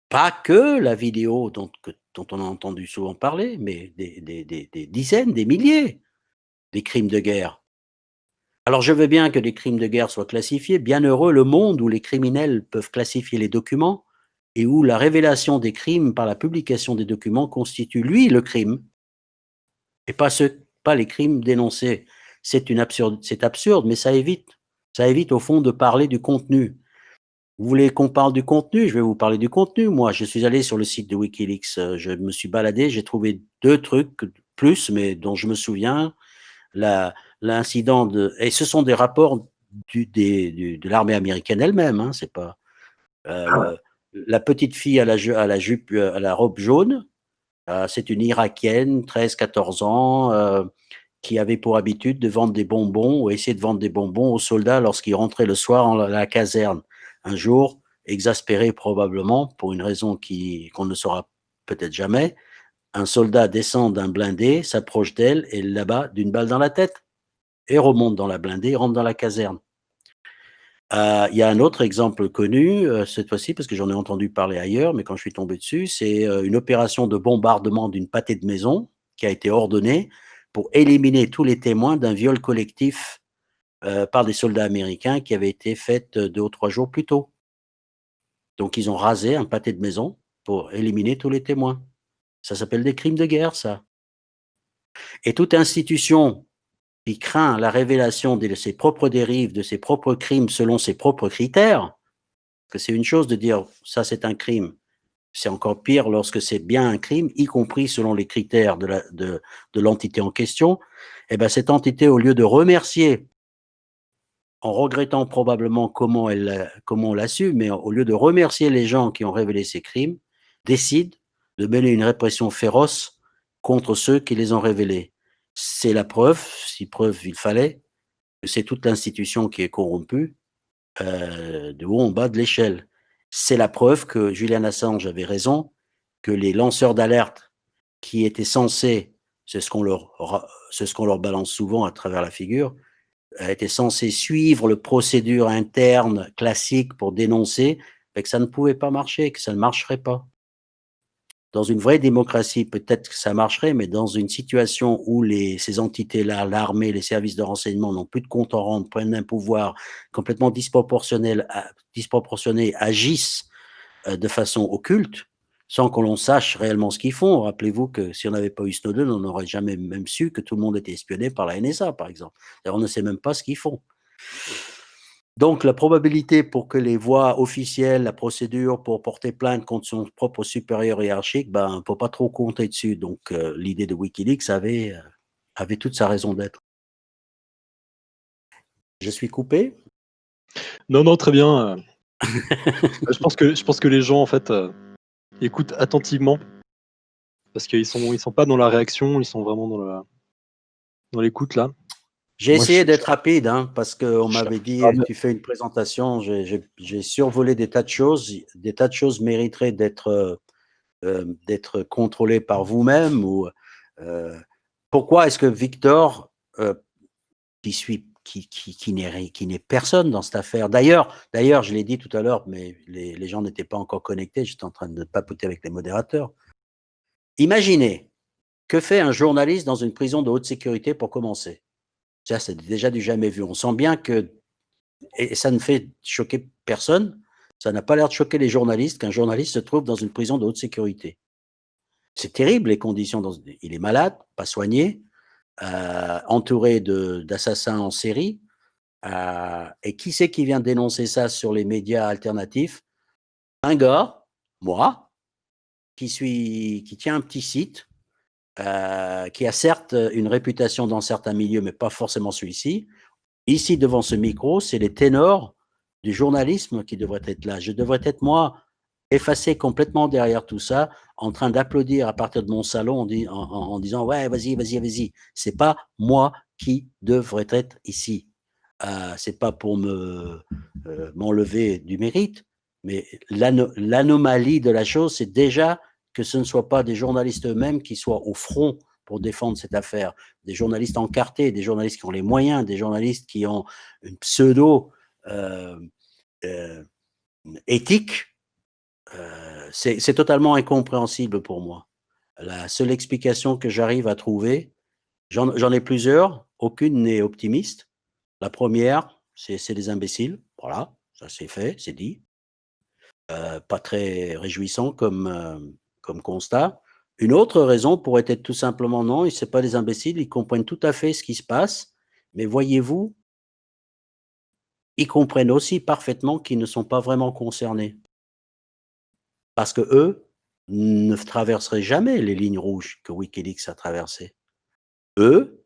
Pas que la vidéo dont on a entendu souvent parler, mais des dizaines, des milliers des crimes de guerre. Alors je veux bien que les crimes de guerre soient classifiés, bien heureux le monde où les criminels peuvent classifier les documents et où la révélation des crimes par la publication des documents constitue, lui, le crime, et pas les crimes dénoncés. C'est absurde, mais ça évite au fond de parler du contenu. Vous voulez qu'on parle du contenu? Je vais vous parler du contenu. Moi, je suis allé sur le site de Wikileaks, je me suis baladé, j'ai trouvé 2 trucs plus, mais dont je me souviens. L'incident et ce sont des rapports de l'armée américaine elle-même, hein, c'est pas la petite fille à la robe jaune, c'est une Irakienne, 13-14 ans, qui avait pour habitude de vendre des bonbons ou essayer de vendre des bonbons aux soldats lorsqu'ils rentraient le soir à la caserne. Un jour, exaspéré probablement pour une raison qu'on ne saura peut-être jamais, un soldat descend d'un blindé, s'approche d'elle et l'abat d'une balle dans la tête et remonte dans la blindée et rentre dans la caserne. Il y a un autre exemple connu, cette fois-ci, parce que j'en ai entendu parler ailleurs, mais quand je suis tombé dessus, c'est une opération de bombardement d'une pâté de maison qui a été ordonnée pour éliminer tous les témoins d'un viol collectif par des soldats américains qui avait été faite 2 ou 3 jours plus tôt. Donc, ils ont rasé un pâté de maison pour éliminer tous les témoins. Ça s'appelle des crimes de guerre, ça. Et toute institution qui craint la révélation de ses propres dérives, de ses propres crimes selon ses propres critères, que c'est une chose de dire ça c'est un crime, c'est encore pire lorsque c'est bien un crime, y compris selon les critères de l'entité en question, et bien cette entité, au lieu de remercier, en regrettant probablement comment on l'a su, mais au lieu de remercier les gens qui ont révélé ces crimes, décide de mener une répression féroce contre ceux qui les ont révélés. C'est la preuve, si preuve il fallait, que c'est toute l'institution qui est corrompue, de haut en bas de l'échelle. C'est la preuve que Julian Assange avait raison, que les lanceurs d'alerte qui étaient censés, c'est ce qu'on leur balance souvent à travers la figure, étaient censés suivre le procédure interne classique pour dénoncer, mais que ça ne pouvait pas marcher, que ça ne marcherait pas. Dans une vraie démocratie, peut-être que ça marcherait, mais dans une situation où ces entités-là, l'armée, les services de renseignement n'ont plus de compte à rendre, prennent un pouvoir complètement disproportionné, agissent de façon occulte, sans que l'on sache réellement ce qu'ils font. Rappelez-vous que si on n'avait pas eu Snowden, on n'aurait jamais même su que tout le monde était espionné par la NSA, par exemple. Alors, on ne sait même pas ce qu'ils font. Donc, la probabilité pour que les voies officielles, la procédure pour porter plainte contre son propre supérieur hiérarchique, ben, on ne peut pas trop compter dessus. Donc, l'idée de Wikileaks avait toute sa raison d'être. Je suis coupé? Non, non, très bien. Je pense que les gens, en fait, écoutent attentivement parce qu'ils sont pas dans la réaction, ils sont vraiment dans l'écoute, là. J'ai Moi, essayé je d'être rapide, hein, parce qu'on je m'avait dit, ah, mais tu fais une présentation, j'ai survolé des tas de choses. Des tas de choses mériteraient d'être contrôlées par vous-même. Pourquoi est-ce que Victor, qui n'est personne dans cette affaire, d'ailleurs, je l'ai dit tout à l'heure, mais les gens n'étaient pas encore connectés, j'étais en train de papoter avec les modérateurs. Imaginez, que fait un journaliste dans une prison de haute sécurité pour commencer? Ça, c'est déjà du jamais vu. On sent bien que, et ça ne fait choquer personne, ça n'a pas l'air de choquer les journalistes qu'un journaliste se trouve dans une prison de haute sécurité. C'est terrible les conditions. Il est malade, pas soigné, entouré d'assassins en série. Et qui c'est qui vient dénoncer ça sur les médias alternatifs? Un gars, moi, qui tient un petit site, qui a certes une réputation dans certains milieux, mais pas forcément celui-ci. Ici, devant ce micro, c'est les ténors du journalisme qui devraient être là. Je devrais être, moi, effacé complètement derrière tout ça, en train d'applaudir à partir de mon salon en disant « Ouais, vas-y, vas-y, vas-y ». C'est pas moi qui devrais être ici. C'est pas pour m'enlever du mérite, mais l'anomalie de la chose, c'est déjà que ce ne soit pas des journalistes eux-mêmes qui soient au front pour défendre cette affaire, des journalistes encartés, des journalistes qui ont les moyens, des journalistes qui ont une pseudo éthique. C'est totalement incompréhensible pour moi. La seule explication que j'arrive à trouver, j'en ai plusieurs, aucune n'est optimiste. La première, c'est des imbéciles, voilà, ça c'est fait, c'est dit. Pas très réjouissant comme constat. Une autre raison pourrait être tout simplement non, ce n'est pas des imbéciles, ils comprennent tout à fait ce qui se passe, mais voyez-vous, ils comprennent aussi parfaitement qu'ils ne sont pas vraiment concernés. Parce que eux ne traverseraient jamais les lignes rouges que Wikileaks a traversées. Eux,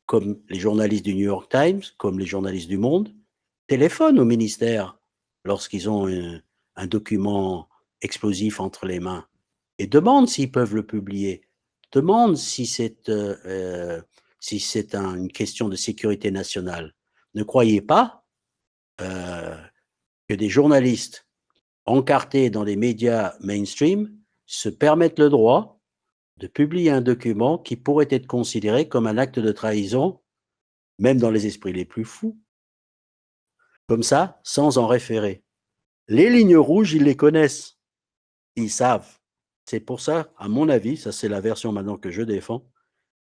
comme les journalistes du New York Times, comme les journalistes du Monde, téléphonent au ministère lorsqu'ils ont un document explosif entre les mains et demandent s'ils peuvent le publier, demandent si c'est une question de sécurité nationale. Ne croyez pas que des journalistes encartés dans les médias mainstream se permettent le droit de publier un document qui pourrait être considéré comme un acte de trahison, même dans les esprits les plus fous, comme ça, sans en référer. Les lignes rouges, ils les connaissent, ils savent. C'est pour ça, à mon avis, ça c'est la version maintenant que je défends,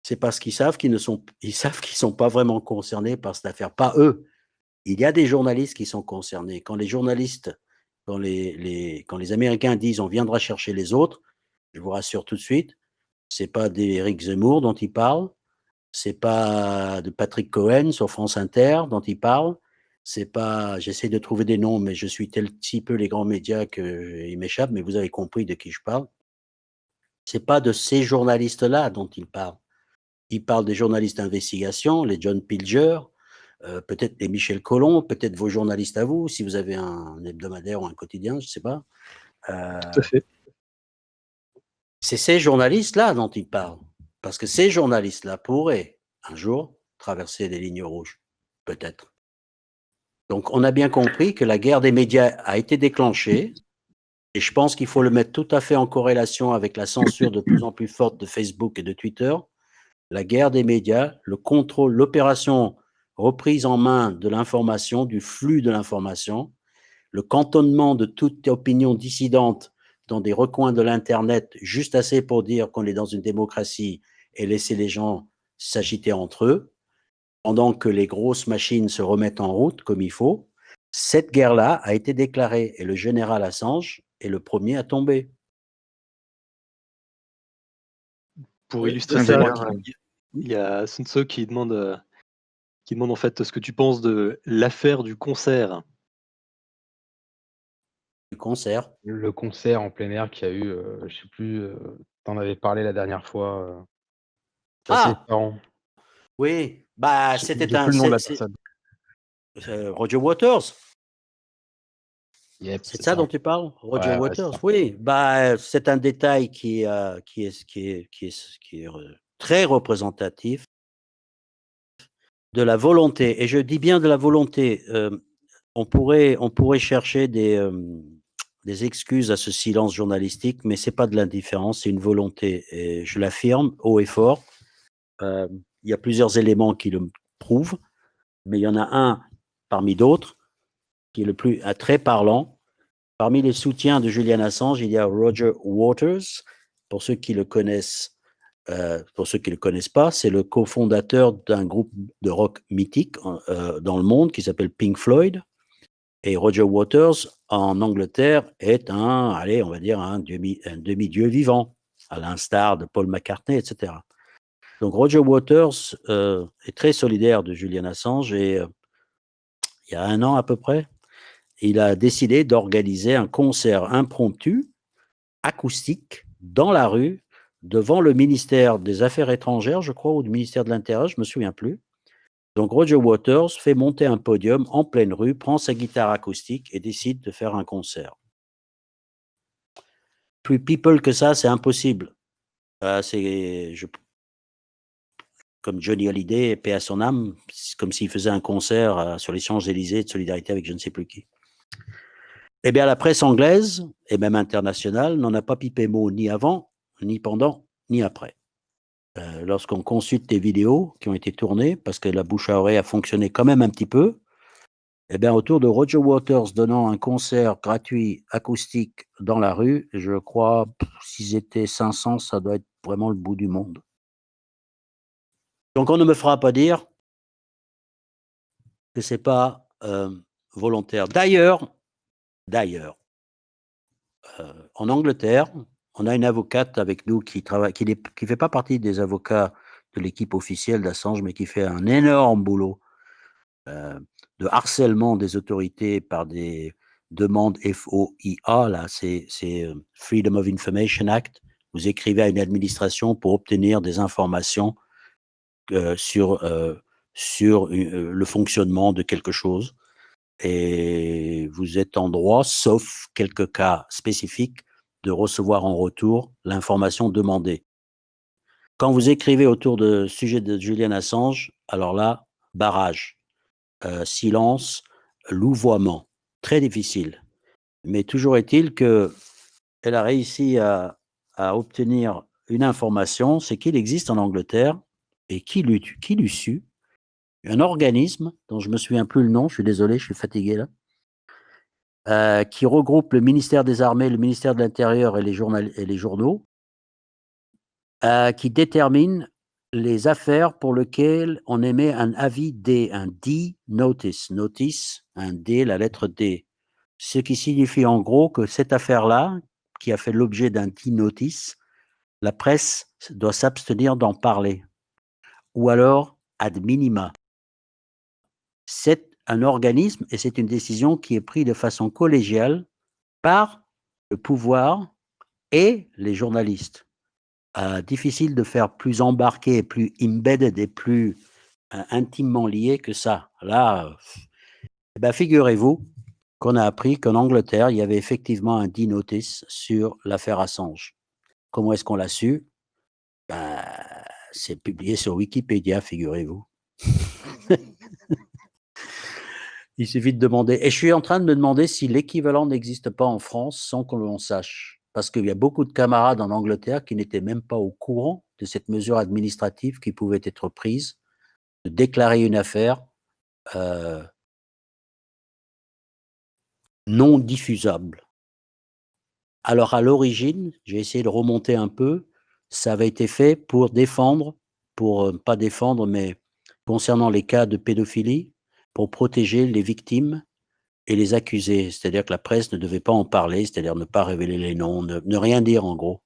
c'est parce qu'ils savent qu'ils sont pas vraiment concernés par cette affaire, pas eux. Il y a des journalistes qui sont concernés. Quand les journalistes quand les Américains disent on viendra chercher les autres, je vous rassure tout de suite, c'est pas d'Éric Zemmour dont ils parlent, c'est pas de Patrick Cohen sur France Inter dont ils parlent, c'est pas, j'essaie de trouver des noms, mais je suis tel petit peu les grands médias qu'ils m'échappent, mais vous avez compris de qui je parle. C'est pas de ces journalistes-là dont ils parlent. Ils parlent des journalistes d'investigation, les John Pilger, peut-être les Michel Collomb, peut-être vos journalistes à vous, si vous avez un hebdomadaire ou un quotidien, je ne sais pas. Tout à fait. C'est ces journalistes-là dont ils parlent. Parce que ces journalistes-là pourraient, un jour, traverser les lignes rouges. Peut-être. Donc, on a bien compris que la guerre des médias a été déclenchée. Et je pense qu'il faut le mettre tout à fait en corrélation avec la censure de plus en plus forte de Facebook et de Twitter. La guerre des médias, le contrôle, l'opération reprise en main de l'information, du flux de l'information, le cantonnement de toute opinion dissidente dans des recoins de l'Internet, juste assez pour dire qu'on est dans une démocratie et laisser les gens s'agiter entre eux, pendant que les grosses machines se remettent en route comme il faut. Cette guerre-là a été déclarée et le général Assange est le premier à tomber. Pour Oui, illustrer Ah, ça, d'ailleurs, il y a Sun Tzu qui demande en fait ce que tu penses de l'affaire du concert. du concert. Le concert en plein air qu'il y a eu, je sais plus, tu en avais parlé la dernière fois, c'est assez Ah effarant. oui, bah J'ai c'était plus un le nom de la personne. Roger Waters. Yep, C'est ça dont tu parles, Roger Ouais, c'est Waters. ça. Oui, bah c'est un détail qui est très représentatif de la volonté. Et je dis bien de la volonté. On pourrait chercher des excuses à ce silence journalistique, mais c'est pas de l'indifférence, c'est une volonté. Et je l'affirme haut et fort. Il y a plusieurs éléments qui le prouvent, mais il y en a un parmi d'autres qui est le plus très parlant. Parmi les soutiens de Julian Assange, il y a Roger Waters. Pour ceux qui le connaissent, pour ceux qui ne le connaissent pas, c'est le cofondateur d'un groupe de rock mythique dans le monde qui s'appelle Pink Floyd. Et Roger Waters, en Angleterre, est on va dire un demi-dieu vivant, à l'instar de Paul McCartney, etc. Donc Roger Waters est très solidaire de Julian Assange et il y a 1 an à peu près, il a décidé d'organiser un concert impromptu, acoustique, dans la rue, devant le ministère des Affaires étrangères, je crois, ou du ministère de l'Intérieur, je ne me souviens plus. Donc Roger Waters fait monter un podium en pleine rue, prend sa guitare acoustique et décide de faire un concert. Plus people que ça, c'est impossible. Comme Johnny Hallyday, paix à son âme, c'est comme s'il faisait un concert sur les Champs-Élysées de solidarité avec je ne sais plus qui. Eh bien, la presse anglaise, et même internationale, n'en a pas pipé mot ni avant, ni pendant, ni après. Lorsqu'on consulte des vidéos qui ont été tournées, parce que la bouche à oreille a fonctionné quand même un petit peu, eh bien, autour de Roger Waters donnant un concert gratuit, acoustique, dans la rue, je crois, s'ils étaient 500, ça doit être vraiment le bout du monde. Donc, on ne me fera pas dire que c'est pas volontaire. D'ailleurs, en Angleterre, on a une avocate avec nous qui travaille, qui fait pas partie des avocats de l'équipe officielle d'Assange, mais qui fait un énorme boulot de harcèlement des autorités par des demandes FOIA, là, c'est Freedom of Information Act. Vous écrivez à une administration pour obtenir des informations sur le fonctionnement de quelque chose. Et vous êtes en droit, sauf quelques cas spécifiques, de recevoir en retour l'information demandée. Quand vous écrivez autour du sujet de Julian Assange, alors là, barrage, silence, louvoiement, très difficile. Mais toujours est-il qu'elle a réussi à obtenir une information, c'est qu'il existe en Angleterre, et qui l'eût su, un organisme dont je ne me souviens plus le nom, je suis désolé, je suis fatigué là, qui regroupe le ministère des Armées, le ministère de l'Intérieur et les journaux, qui détermine les affaires pour lesquelles on émet un avis D, un D notice. Notice, un D, la lettre D. ce qui signifie en gros que cette affaire-là, qui a fait l'objet d'un notice, la presse doit s'abstenir d'en parler. Ou alors, ad minima. C'est un organisme et c'est une décision qui est prise de façon collégiale par le pouvoir et les journalistes. Difficile de faire plus embarqué, plus embedded et plus intimement lié que ça. Là, figurez-vous qu'on a appris qu'en Angleterre, il y avait effectivement un notice sur l'affaire Assange. Comment est-ce qu'on l'a su? C'est publié sur Wikipédia, figurez-vous. Il suffit de demander. Et je suis en train de me demander si l'équivalent n'existe pas en France sans que l'on sache. Parce qu'il y a beaucoup de camarades en Angleterre qui n'étaient même pas au courant de cette mesure administrative qui pouvait être prise, de déclarer une affaire non diffusable. Alors à l'origine, j'ai essayé de remonter un peu, ça avait été fait pour défendre, pas défendre, mais concernant les cas de pédophilie, pour protéger les victimes et les accusés. C'est-à-dire que la presse ne devait pas en parler, c'est-à-dire ne pas révéler les noms, ne rien dire en gros.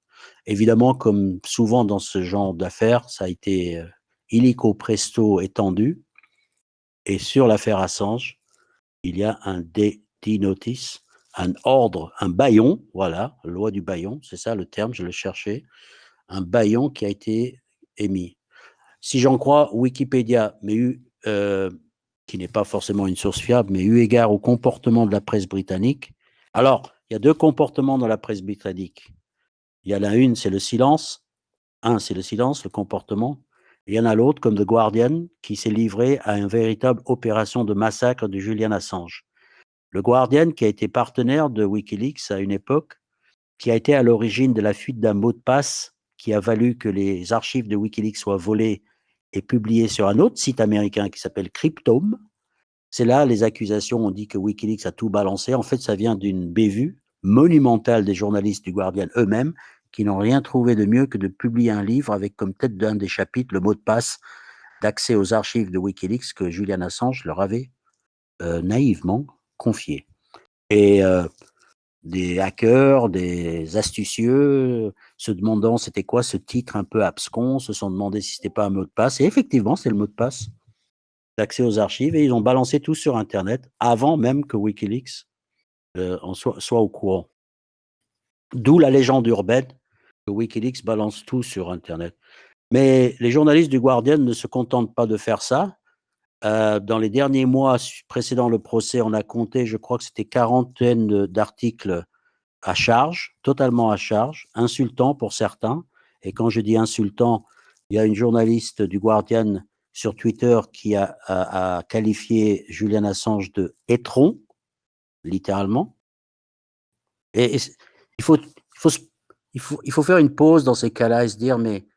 Évidemment, comme souvent dans ce genre d'affaires, ça a été illico presto étendu. Et sur l'affaire Assange, il y a un notice, un ordre, un bâillon, voilà, loi du bâillon, c'est ça le terme, je le cherchais, un bâillon qui a été émis. Si j'en crois Wikipédia, mais qui n'est pas forcément une source fiable, mais eu égard au comportement de la presse britannique. Alors, il y a deux comportements dans la presse britannique. Il y en a une, c'est le silence. C'est le silence, le comportement. Il y en a l'autre, comme The Guardian, qui s'est livré à une véritable opération de massacre de Julian Assange. Le Guardian, qui a été partenaire de Wikileaks à une époque, qui a été à l'origine de la fuite d'un mot de passe qui a valu que les archives de Wikileaks soient volées et publiées sur un autre site américain qui s'appelle Cryptome. C'est là les accusations ont dit que Wikileaks a tout balancé. En fait, ça vient d'une bévue monumentale des journalistes du Guardian eux-mêmes qui n'ont rien trouvé de mieux que de publier un livre avec comme tête d'un des chapitres le mot de passe d'accès aux archives de Wikileaks que Julian Assange leur avait naïvement confié. Et des hackers, des astucieux, se demandant c'était quoi ce titre un peu abscon, se sont demandé si c'était pas un mot de passe. Et effectivement, c'est le mot de passe d'accès aux archives et ils ont balancé tout sur Internet avant même que Wikileaks en soit au courant. D'où la légende urbaine que Wikileaks balance tout sur Internet. Mais les journalistes du Guardian ne se contentent pas de faire ça. Dans les derniers mois précédant le procès, on a compté, je crois que c'était 40 d'articles à charge, totalement à charge, insultants pour certains. Et quand je dis insultant, il y a une journaliste du Guardian sur Twitter qui a qualifié Julian Assange de étron, littéralement. Et il faut faire une pause dans ces cas-là et se dire, mais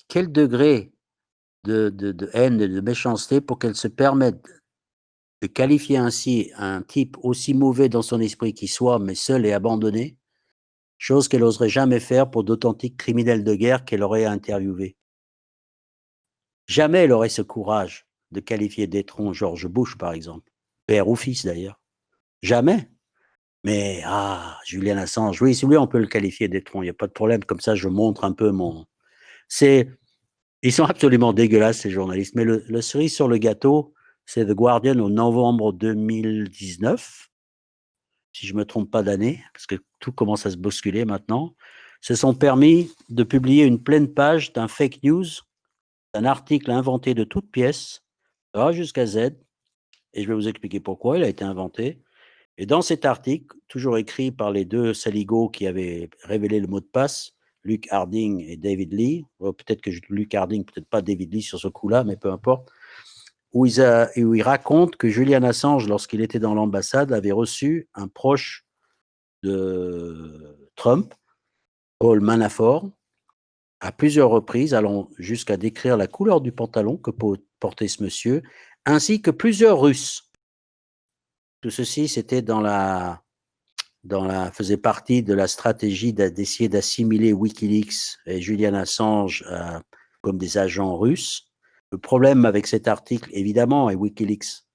quel degré de haine et de méchanceté pour qu'elle se permette de qualifier ainsi un type aussi mauvais dans son esprit qu'il soit, mais seul et abandonné, chose qu'elle n'oserait jamais faire pour d'authentiques criminels de guerre qu'elle aurait interviewés. Jamais elle aurait ce courage de qualifier d'étron George Bush, par exemple, père ou fils d'ailleurs. Jamais. Mais, Julian Assange, oui, si vous voulez, on peut le qualifier d'étron, il n'y a pas de problème, comme ça je montre un peu ils sont absolument dégueulasses, ces journalistes, mais le cerise sur le gâteau, c'est The Guardian au novembre 2019, si je ne me trompe pas d'année, parce que tout commence à se bousculer maintenant, se sont permis de publier une pleine page d'un fake news, d'un article inventé de toutes pièces, A jusqu'à Z, et je vais vous expliquer pourquoi il a été inventé. Et dans cet article, toujours écrit par les deux saligots qui avaient révélé le mot de passe, Luke Harding et David Lee, peut-être que Luke Harding, peut-être pas David Lee sur ce coup-là, mais peu importe, où il raconte que Julian Assange, lorsqu'il était dans l'ambassade, avait reçu un proche de Trump, Paul Manafort, à plusieurs reprises, allant jusqu'à décrire la couleur du pantalon que portait ce monsieur, ainsi que plusieurs Russes. Tout ceci, c'était faisait partie de la stratégie d'essayer d'assimiler Wikileaks et Julian Assange comme des agents russes. Le problème avec cet article, évidemment, et Wikileaks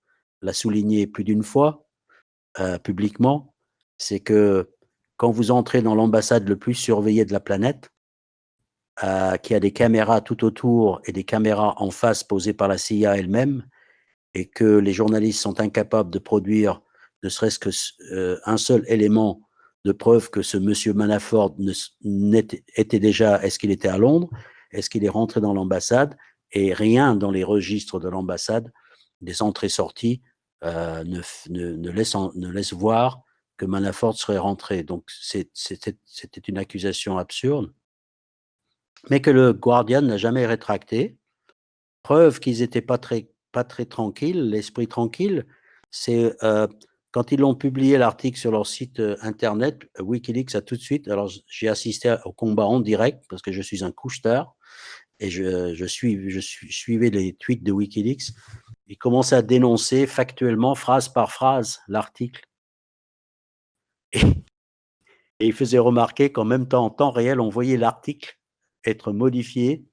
l'a souligné plus d'une fois, publiquement, c'est que quand vous entrez dans l'ambassade le plus surveillée de la planète, qui a des caméras tout autour et des caméras en face posées par la CIA elle-même, et que les journalistes sont incapables de produire ne serait-ce que un seul élément de preuve que ce monsieur Manafort était déjà, est-ce qu'il était à Londres, est-ce qu'il est rentré dans l'ambassade, et rien dans les registres de l'ambassade, des entrées-sorties, ne laisse voir que Manafort serait rentré. Donc c'était une accusation absurde, mais que le Guardian n'a jamais rétracté. Preuve qu'ils n'étaient pas très tranquilles, l'esprit tranquille, c'est quand ils ont publié l'article sur leur site internet, Wikileaks a tout de suite, alors j'ai assisté au combat en direct parce que je suis un couche-tard et je suivais les tweets de Wikileaks. Ils commençaient à dénoncer factuellement, phrase par phrase, l'article. Et ils faisaient remarquer qu'en même temps, en temps réel, on voyait l'article être modifié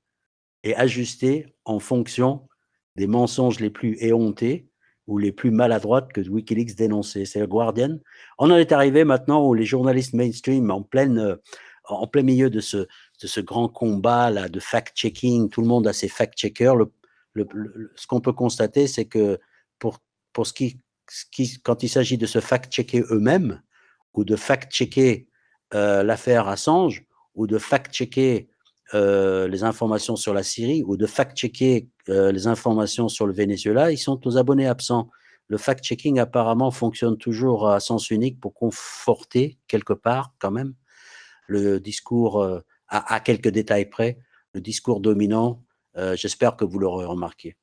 et ajusté en fonction des mensonges les plus éhontés ou les plus maladroites que Wikileaks dénonçait. C'est le Guardian. On en est arrivé maintenant où les journalistes mainstream, en plein milieu de ce grand combat là, de fact-checking, tout le monde a ses fact-checkers. Ce qu'on peut constater, c'est que pour quand il s'agit de se fact-checker eux-mêmes, ou de fact-checker l'affaire Assange, ou de fact-checker les informations sur la Syrie, ou de fact-checker les informations sur le Venezuela, ils sont aux abonnés absents. Le fact-checking apparemment fonctionne toujours à sens unique pour conforter quelque part quand même le discours, à quelques détails près, le discours dominant. J'espère que vous l'aurez remarqué.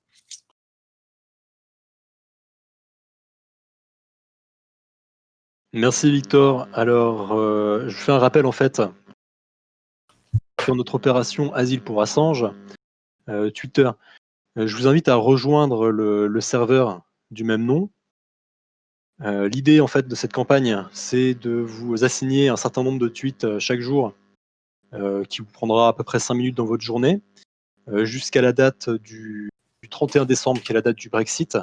Merci Victor. Alors, je fais un rappel en fait sur notre opération Asile pour Assange, Twitter. Je vous invite à rejoindre le serveur du même nom. L'idée en fait de cette campagne, c'est de vous assigner un certain nombre de tweets chaque jour, qui vous prendra à peu près 5 minutes dans votre journée, jusqu'à la date du 31 décembre, qui est la date du Brexit,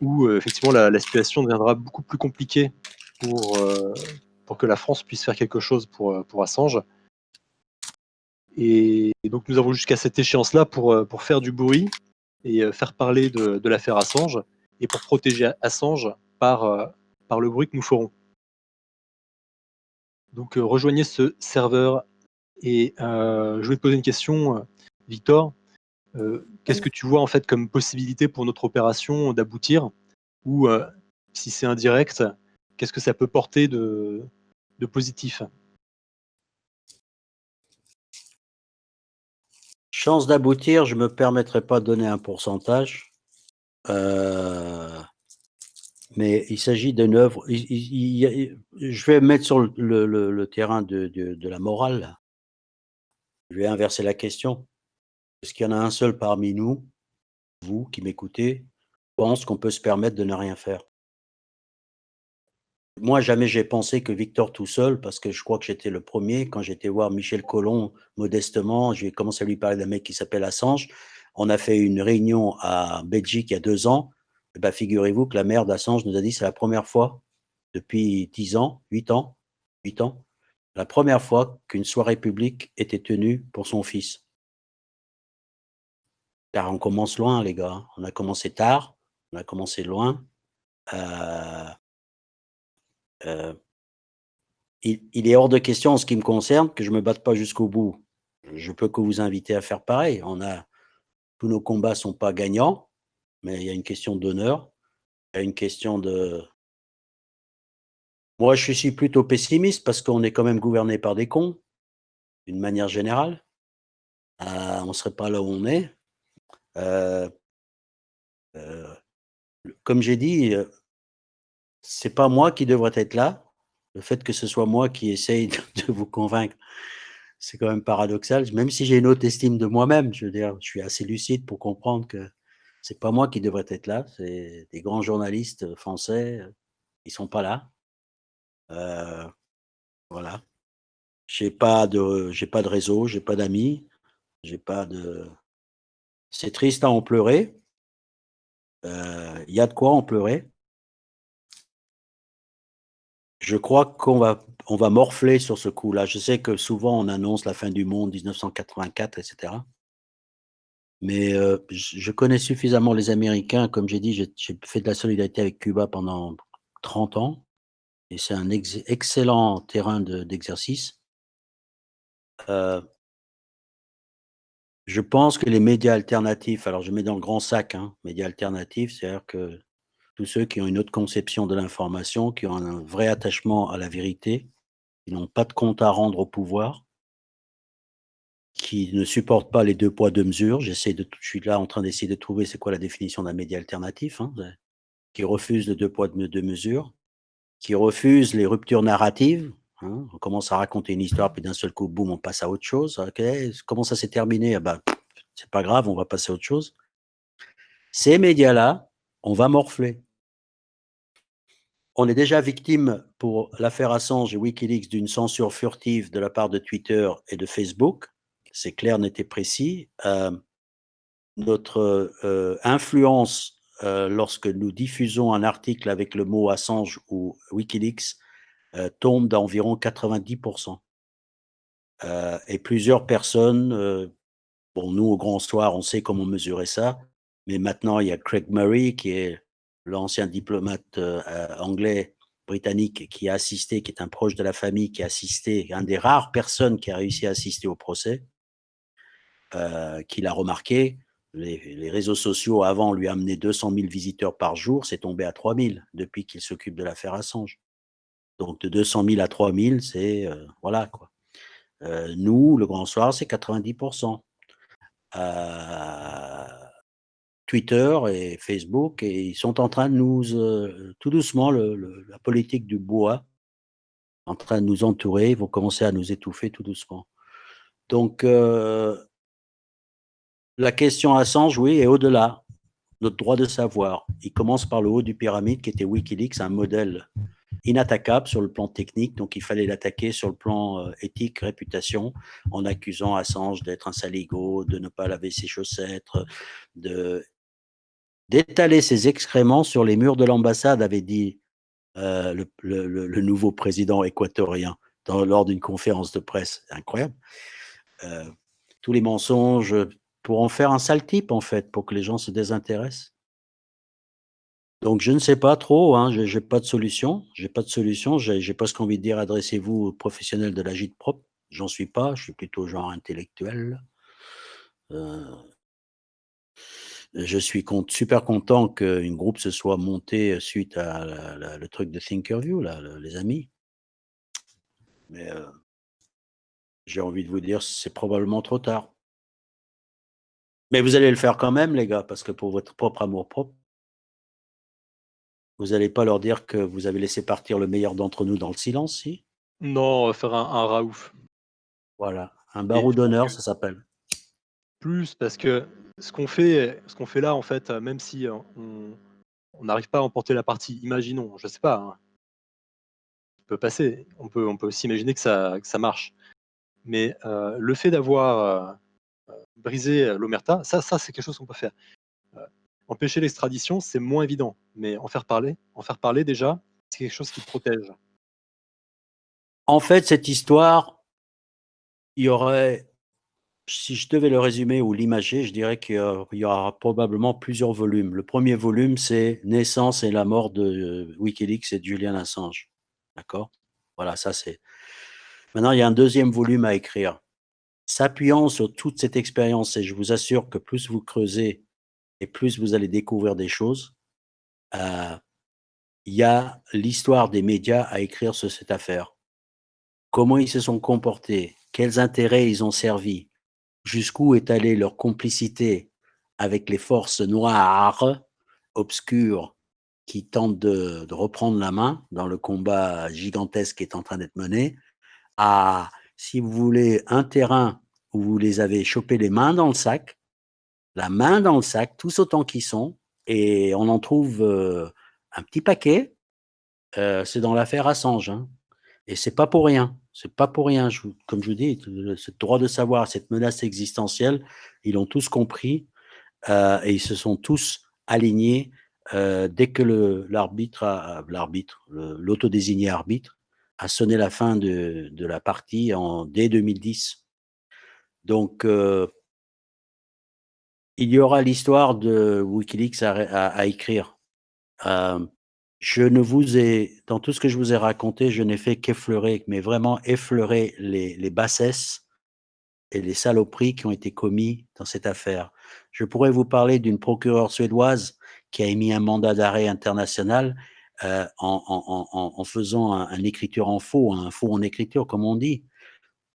où effectivement la situation deviendra beaucoup plus compliquée pour que la France puisse faire quelque chose pour Assange. Et donc nous avons jusqu'à cette échéance-là pour faire du bruit et faire parler de l'affaire Assange, et pour protéger Assange par le bruit que nous ferons. Donc rejoignez ce serveur et je vais te poser une question, Victor. Qu'est-ce que tu vois en fait comme possibilité pour notre opération d'aboutir, ou si c'est indirect, qu'est-ce que ça peut porter de positif? Chance d'aboutir, je ne me permettrai pas de donner un pourcentage, mais il s'agit d'une œuvre. Je vais me mettre sur le terrain de la morale, là. Je vais inverser la question. Est-ce qu'il y en a un seul parmi nous, vous qui m'écoutez, pense qu'on peut se permettre de ne rien faire? Moi, jamais j'ai pensé que Victor tout seul, parce que je crois que j'étais le premier, quand j'étais voir Michel Collomb modestement, j'ai commencé à lui parler d'un mec qui s'appelle Assange. On a fait une réunion à Belgique il y a 2 ans. Eh ben, figurez-vous que la mère d'Assange nous a dit, c'est la première fois depuis 10 ans, 8 ans, la première fois qu'une soirée publique était tenue pour son fils. Car on commence loin, les gars. On a commencé tard, on a commencé loin. Euh, il est hors de question, en ce qui me concerne, que je me batte pas jusqu'au bout. Je peux que vous inviter à faire pareil. Tous nos combats sont pas gagnants, mais il y a une question d'honneur, il y a une question de. Moi, je suis plutôt pessimiste parce qu'on est quand même gouverné par des cons, d'une manière générale. On ne serait pas là où on est. Euh, euh, comme j'ai dit, c'est pas moi qui devrais être là. Le fait que ce soit moi qui essaye de vous convaincre, c'est quand même paradoxal. Même si j'ai une haute estime de moi-même, je veux dire, je suis assez lucide pour comprendre que c'est pas moi qui devrais être là. C'est des grands journalistes français, ils sont pas là. Voilà. J'ai pas de réseau, j'ai pas d'amis, j'ai pas de. C'est triste à en pleurer. Il y a de quoi en pleurer. Je crois qu'on va morfler sur ce coup-là. Je sais que souvent on annonce la fin du monde, 1984, etc. Mais je connais suffisamment les Américains. Comme j'ai dit, j'ai fait de la solidarité avec Cuba pendant 30 ans. Et c'est un excellent terrain d'exercice. Je pense que les médias alternatifs, alors je mets dans le grand sac, hein, médias alternatifs, c'est-à-dire que tous ceux qui ont une autre conception de l'information, qui ont un vrai attachement à la vérité, qui n'ont pas de compte à rendre au pouvoir, qui ne supportent pas les 2 poids 2 mesures. Je suis là en train d'essayer de trouver c'est quoi la définition d'un média alternatif, hein, qui refuse le 2 poids 2 mesures, qui refuse les ruptures narratives. Hein. On commence à raconter une histoire, puis d'un seul coup, boum, on passe à autre chose. Okay. Comment ça s'est terminé? Ah ben, c'est pas grave, on va passer à autre chose. Ces médias-là, on va morfler. On est déjà victime pour l'affaire Assange et Wikileaks d'une censure furtive de la part de Twitter et de Facebook. C'est clair, net et précis. Notre influence lorsque nous diffusons un article avec le mot Assange ou Wikileaks tombe d'environ 90%. Et plusieurs personnes, bon, nous, au Grand Soir, on sait comment mesurer ça, mais maintenant, il y a Craig Murray, qui est l'ancien diplomate anglais, britannique, qui a assisté, qui est un proche de la famille, qui a assisté, un des rares personnes qui a réussi à assister au procès, qui l'a remarqué. Les réseaux sociaux, avant, lui amenaient 200 000 visiteurs par jour, c'est tombé à 3 000 depuis qu'il s'occupe de l'affaire Assange. Donc, de 200 000 à 3 000, c'est, voilà, quoi. Nous, le Grand Soir, c'est 90%. Twitter et Facebook, et ils sont en train de nous, tout doucement, la politique du bois, en train de nous entourer, ils vont commencer à nous étouffer tout doucement. Donc, la question Assange, oui, est au-delà. Notre droit de savoir. Il commence par le haut du pyramide, qui était Wikileaks, un modèle inattaquable sur le plan technique, donc il fallait l'attaquer sur le plan éthique, réputation, en accusant Assange d'être un saligo, de ne pas laver ses chaussettes, d'étaler ses excréments sur les murs de l'ambassade, avait dit le nouveau président équatorien lors d'une conférence de presse. Incroyable. Tous les mensonges pour en faire un sale type, en fait, pour que les gens se désintéressent. Donc, je ne sais pas trop, hein, j'ai pas de solution. J'ai pas de solution. J'ai presque envie de dire adressez-vous aux professionnels de l'agit-prop. J'en suis pas. Je suis plutôt genre intellectuel. Je suis super content qu'une groupe se soit monté suite à le truc de Thinkerview, là, les amis. Mais j'ai envie de vous dire, c'est probablement trop tard. Mais vous allez le faire quand même, les gars, parce que pour votre propre amour-propre, vous n'allez pas leur dire que vous avez laissé partir le meilleur d'entre nous dans le silence, si? Non, on va faire un raouf. Voilà, un Et barreau je pense d'honneur, que ça s'appelle. plus parce que ce qu'on fait là, en fait, même si, on n'arrive pas à emporter la partie, imaginons, je sais pas, hein, ça peut passer. On peut aussi imaginer que ça marche. Mais, le fait d'avoir, brisé, l'omerta, ça c'est quelque chose qu'on peut faire. Heu, Empêcher l'extradition, c'est moins évident, mais en faire parler déjà, c'est quelque chose qui protège. En fait, cette histoire, il y aurait, si je devais le résumer ou l'imager, je dirais qu'il y aura probablement plusieurs volumes. Le premier volume, c'est naissance et la mort de Wikileaks et de Julian Assange. D'accord? Voilà, ça c'est. Maintenant, il y a un deuxième volume à écrire. S'appuyant sur toute cette expérience, et je vous assure que plus vous creusez et plus vous allez découvrir des choses, il y a l'histoire des médias à écrire sur cette affaire. Comment ils se sont comportés, quels intérêts ils ont servi, jusqu'où est allée leur complicité avec les forces noires, obscures, qui tentent de reprendre la main dans le combat gigantesque qui est en train d'être mené, à, si vous voulez, un terrain où vous les avez chopés les mains dans le sac, la main dans le sac, tous autant qu'ils sont, et on en trouve un petit paquet, c'est dans l'affaire Assange, hein. Et c'est pas pour rien. C'est pas pour rien. Comme je vous dis, ce droit de savoir, cette menace existentielle, ils l'ont tous compris et ils se sont tous alignés dès que l'autodésigné arbitre a sonné la fin de la partie dès 2010. Donc, il y aura l'histoire de Wikileaks à écrire. Dans tout ce que je vous ai raconté, je n'ai fait qu'effleurer, mais vraiment effleurer les bassesses et les saloperies qui ont été commis dans cette affaire. Je pourrais vous parler d'une procureure suédoise qui a émis un mandat d'arrêt international en faisant une écriture en faux, un faux en écriture, comme on dit.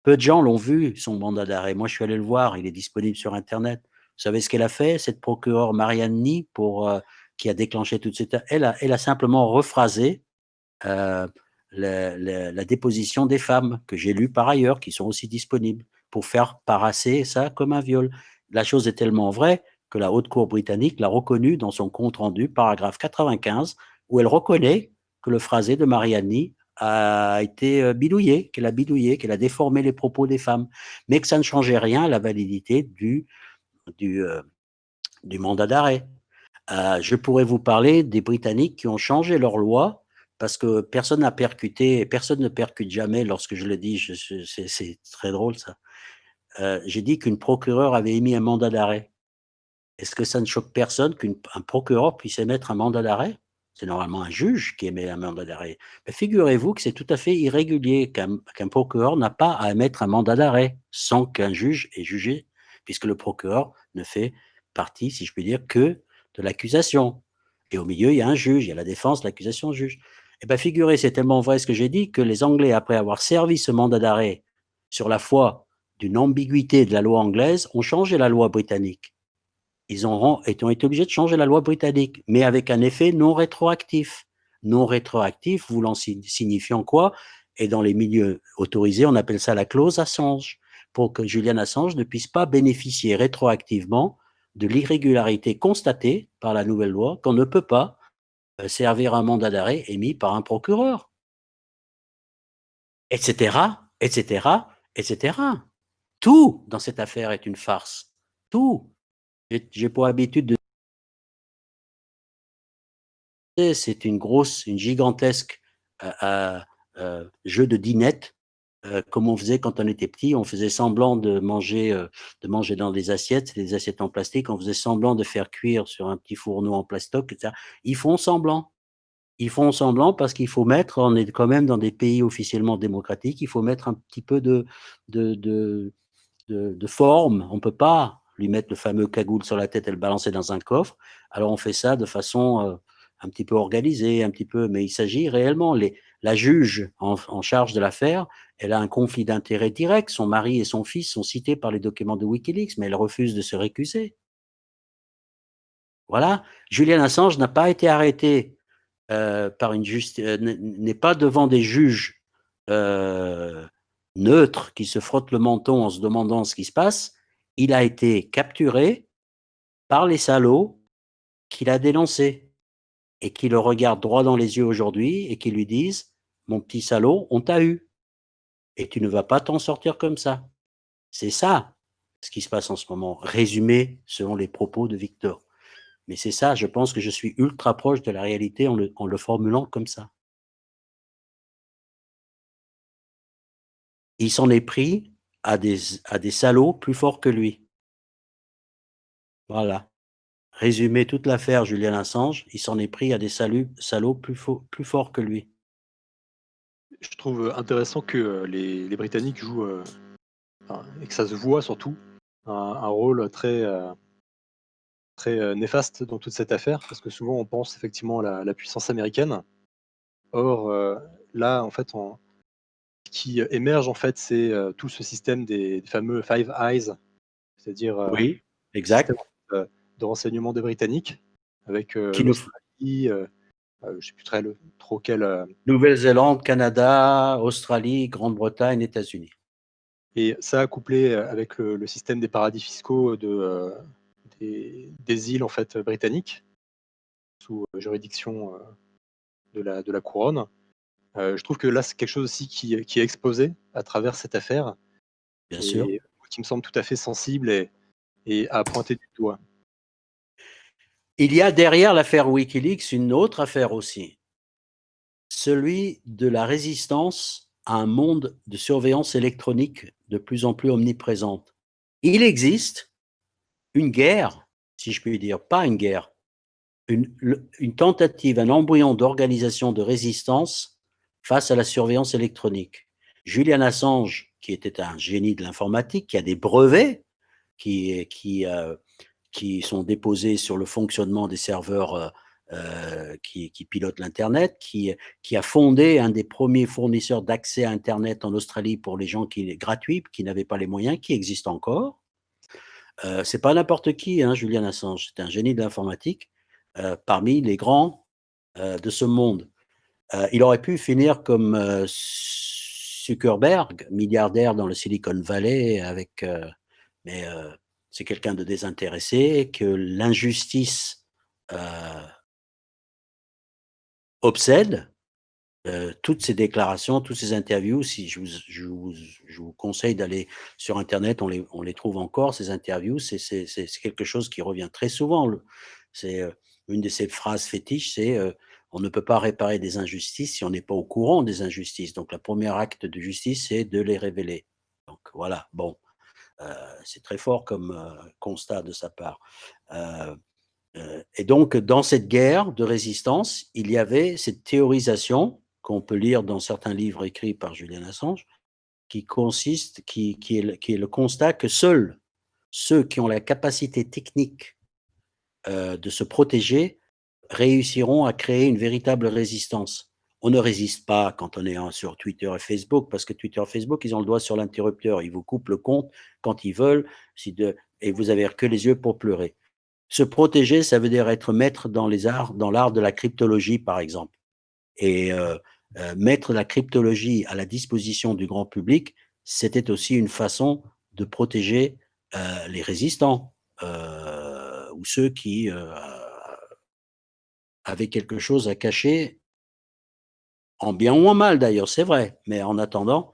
Peu de gens l'ont vu, son mandat d'arrêt. Moi, je suis allé le voir, il est disponible sur Internet. Vous savez ce qu'elle a fait, cette procureure Marianne Ni, qui a déclenché toute cette... Elle a simplement rephrasé euh, la déposition des femmes, que j'ai lues par ailleurs, qui sont aussi disponibles, pour faire passer ça comme un viol. La chose est tellement vraie que la Haute Cour britannique l'a reconnu dans son compte-rendu, paragraphe 95, où elle reconnaît que le phrasé de Mariani a été bidouillé, qu'elle a déformé les propos des femmes, mais que ça ne changeait rien à la validité du mandat d'arrêt. Je pourrais vous parler des Britanniques qui ont changé leur loi parce que personne n'a percuté, personne ne percute jamais lorsque je le dis, c'est très drôle ça. J'ai dit qu'une procureure avait émis un mandat d'arrêt. Est-ce que ça ne choque personne qu'un procureur puisse émettre un mandat d'arrêt? C'est normalement un juge qui émet un mandat d'arrêt. Mais figurez-vous que c'est tout à fait irrégulier qu'un procureur n'a pas à émettre un mandat d'arrêt sans qu'un juge ait jugé, puisque le procureur ne fait partie, si je puis dire, que de l'accusation. Et au milieu, il y a un juge, il y a la défense, l'accusation, le juge. Eh bien, figurez, c'est tellement vrai ce que j'ai dit que les Anglais, après avoir servi ce mandat d'arrêt sur la foi d'une ambiguïté de la loi anglaise, ont changé la loi britannique. Ils ont été obligés de changer la loi britannique, mais avec un effet non rétroactif. Non rétroactif voulant signifiant quoi? Et dans les milieux autorisés, on appelle ça la clause Assange, pour que Julian Assange ne puisse pas bénéficier rétroactivement de l'irrégularité constatée par la nouvelle loi, qu'on ne peut pas servir un mandat d'arrêt émis par un procureur, etc., etc., etc. Tout dans cette affaire est une farce. Tout. J'ai pour habitude de c'est une gigantesque jeu de dinette, comme on faisait quand on était petit. On faisait semblant de manger dans des assiettes en plastique. On faisait semblant de faire cuire sur un petit fourneau en plastoc, etc. Ils font semblant. Ils font semblant parce qu'il faut mettre, on est quand même dans des pays officiellement démocratiques, il faut mettre un petit peu de, de, de forme. On ne peut pas lui mettre le fameux cagoule sur la tête et le balancer dans un coffre. Alors on fait ça de façon un petit peu organisée, un petit peu, mais il s'agit réellement, la juge en charge de l'affaire, elle a un conflit d'intérêts direct. Son mari et son fils sont cités par les documents de Wikileaks, mais elle refuse de se récuser. Voilà. Julian Assange n'a pas été arrêté par une justice, n'est pas devant des juges neutre qui se frotte le menton en se demandant ce qui se passe, il a été capturé par les salauds qu'il a dénoncés et qui le regardent droit dans les yeux aujourd'hui et qui lui disent « Mon petit salaud, on t'a eu et tu ne vas pas t'en sortir comme ça ». C'est ça ce qui se passe en ce moment, résumé selon les propos de Victor. Mais c'est ça, je pense que je suis ultra proche de la réalité en le formulant comme ça. Il s'en est pris à des salauds plus forts que lui. Voilà. Résumer toute l'affaire Julian Assange, il s'en est pris à des salauds plus forts que lui. Je trouve intéressant que les Britanniques jouent, et que ça se voit surtout, un rôle très néfaste dans toute cette affaire, parce que souvent on pense effectivement à la puissance américaine. Or, là, en fait, ce qui émerge, en fait, c'est tout ce système des fameux Five Eyes, c'est-à-dire Oui, système exact. de renseignement des Britanniques, avec Qui ne f- l'Australie, je ne sais plus trop quel. Nouvelle-Zélande, Canada, Australie, Grande-Bretagne, États-Unis. Et ça, couplé avec le système des paradis fiscaux des îles en fait, britanniques, sous juridiction de la couronne, je trouve que là, c'est quelque chose aussi qui est exposé à travers cette affaire Bien sûr. et qui me semble tout à fait sensible et à pointer du doigt. Il y a derrière l'affaire Wikileaks une autre affaire aussi, celui de la résistance à un monde de surveillance électronique de plus en plus omniprésente. Il existe une guerre, si je puis dire, pas une guerre, une tentative, un embryon d'organisation de résistance face à la surveillance électronique. Julian Assange, qui était un génie de l'informatique, qui a des brevets qui sont déposés sur le fonctionnement des serveurs qui pilotent l'Internet, qui a fondé un des premiers fournisseurs d'accès à Internet en Australie pour les gens gratuits, qui n'avaient pas les moyens, qui existe encore. C'est pas n'importe qui, hein, Julian Assange, c'est un génie de l'informatique, parmi les grands de ce monde. Il aurait pu finir comme Zuckerberg, milliardaire dans le Silicon Valley, mais c'est quelqu'un de désintéressé, que l'injustice obsède. Toutes ces déclarations, toutes ces interviews, si je vous conseille d'aller sur Internet, on les trouve encore, ces interviews, c'est quelque chose qui revient très souvent. C'est une de ces phrases fétiches, c'est on ne peut pas réparer des injustices si on n'est pas au courant des injustices. Donc, le premier acte de justice, c'est de les révéler. Donc, voilà, bon, c'est très fort comme constat de sa part. Et donc, dans cette guerre de résistance, il y avait cette théorisation qu'on peut lire dans certains livres écrits par Julian Assange, qui est le constat que seuls ceux qui ont la capacité technique de se protéger réussiront à créer une véritable résistance. On ne résiste pas quand on est sur Twitter et Facebook, parce que Twitter et Facebook, ils ont le doigt sur l'interrupteur, ils vous coupent le compte quand ils veulent, et vous avez que les yeux pour pleurer. Se protéger, ça veut dire être maître dans l'art de la cryptologie, par exemple. Et mettre la cryptologie à la disposition du grand public, c'était aussi une façon de protéger les résistants ou ceux qui avaient quelque chose à cacher, en bien ou en mal d'ailleurs, c'est vrai, mais en attendant,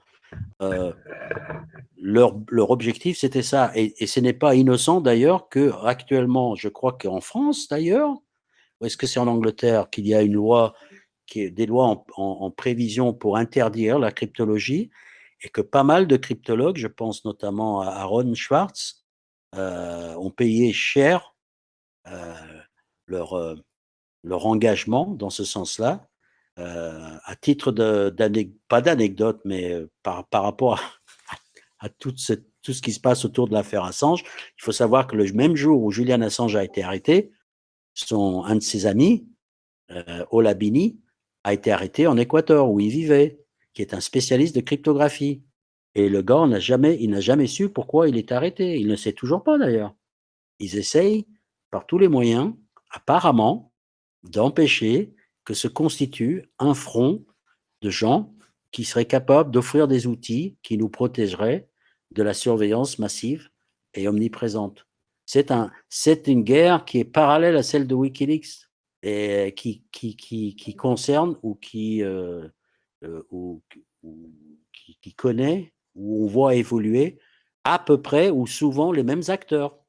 leur objectif, c'était ça. Et ce n'est pas innocent d'ailleurs qu'actuellement, je crois qu'en France d'ailleurs, ou est-ce que c'est en Angleterre, qu'il y a une loi, des lois en prévision pour interdire la cryptologie, et que pas mal de cryptologues, je pense notamment à Aaron Schwartz, ont payé cher leur engagement dans ce sens-là, à titre pas d'anecdote, mais par rapport à tout ce qui se passe autour de l'affaire Assange. Il faut savoir que le même jour où Julian Assange a été arrêté, un de ses amis, Olabini, a été arrêté en Équateur, où il vivait, qui est un spécialiste de cryptographie. Et le gars, il n'a jamais su pourquoi il est arrêté. Il ne sait toujours pas d'ailleurs. Ils essayent par tous les moyens, apparemment, d'empêcher que se constitue un front de gens qui seraient capables d'offrir des outils qui nous protégeraient de la surveillance massive et omniprésente. C'est une guerre qui est parallèle à celle de Wikileaks et qui concerne ou qui connaît, où on voit évoluer à peu près ou souvent les mêmes acteurs.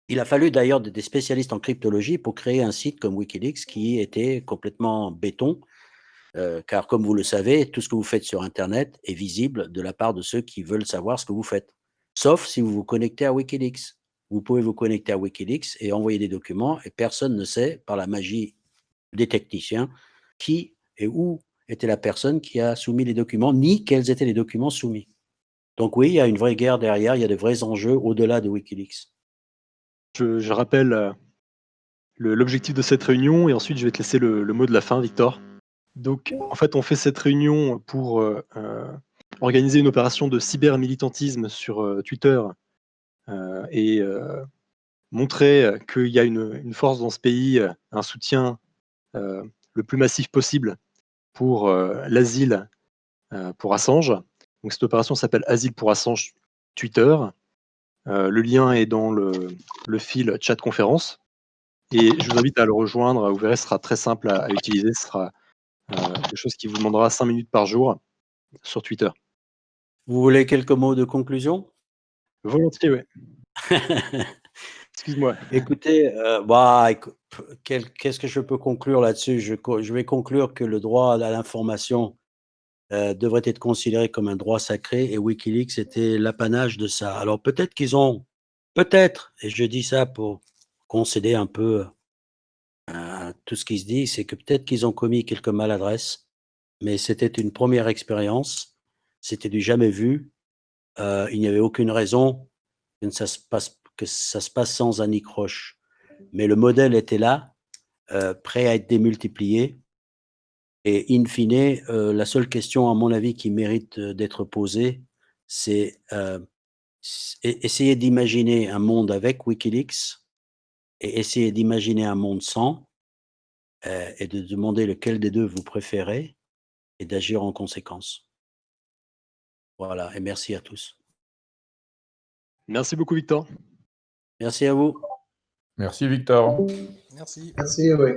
Il a fallu d'ailleurs des spécialistes en cryptologie pour créer un site comme Wikileaks qui était complètement béton, car comme vous le savez, tout ce que vous faites sur Internet est visible de la part de ceux qui veulent savoir ce que vous faites. Sauf si vous vous connectez à Wikileaks. Vous pouvez vous connecter à Wikileaks et envoyer des documents, et personne ne sait, par la magie des techniciens, qui et où était la personne qui a soumis les documents, ni quels étaient les documents soumis. Donc oui, il y a une vraie guerre derrière, il y a de vrais enjeux au-delà de Wikileaks. Je rappelle l'objectif de cette réunion et ensuite je vais te laisser le mot de la fin, Victor. Donc, en fait, on fait cette réunion pour organiser une opération de cybermilitantisme sur Twitter et montrer qu'il y a une force dans ce pays, un soutien le plus massif possible pour l'asile pour Assange. Donc, cette opération s'appelle Asile pour Assange Twitter. Le lien est dans le fil chat conférence. Et je vous invite à le rejoindre. Vous verrez, ce sera très simple à utiliser. Ce sera quelque chose qui vous demandera 5 minutes par jour sur Twitter. Vous voulez quelques mots de conclusion? Volontiers, oui. Excuse-moi. Écoutez, qu'est-ce que je peux conclure là-dessus? Je vais conclure que le droit à l'information devrait être considéré comme un droit sacré et Wikileaks était l'apanage de ça. Alors peut-être, et je dis ça pour concéder un peu à tout ce qui se dit, c'est que peut-être qu'ils ont commis quelques maladresses, mais c'était une première expérience, c'était du jamais vu, il n'y avait aucune raison que ça se passe sans anicroche. Mais le modèle était là, prêt à être démultiplié. Et in fine, la seule question, à mon avis, qui mérite d'être posée, c'est essayer d'imaginer un monde avec Wikileaks et essayer d'imaginer un monde sans, et de demander lequel des deux vous préférez et d'agir en conséquence. Voilà, et merci à tous. Merci beaucoup, Victor. Merci à vous. Merci Victor. Merci. Merci, oui.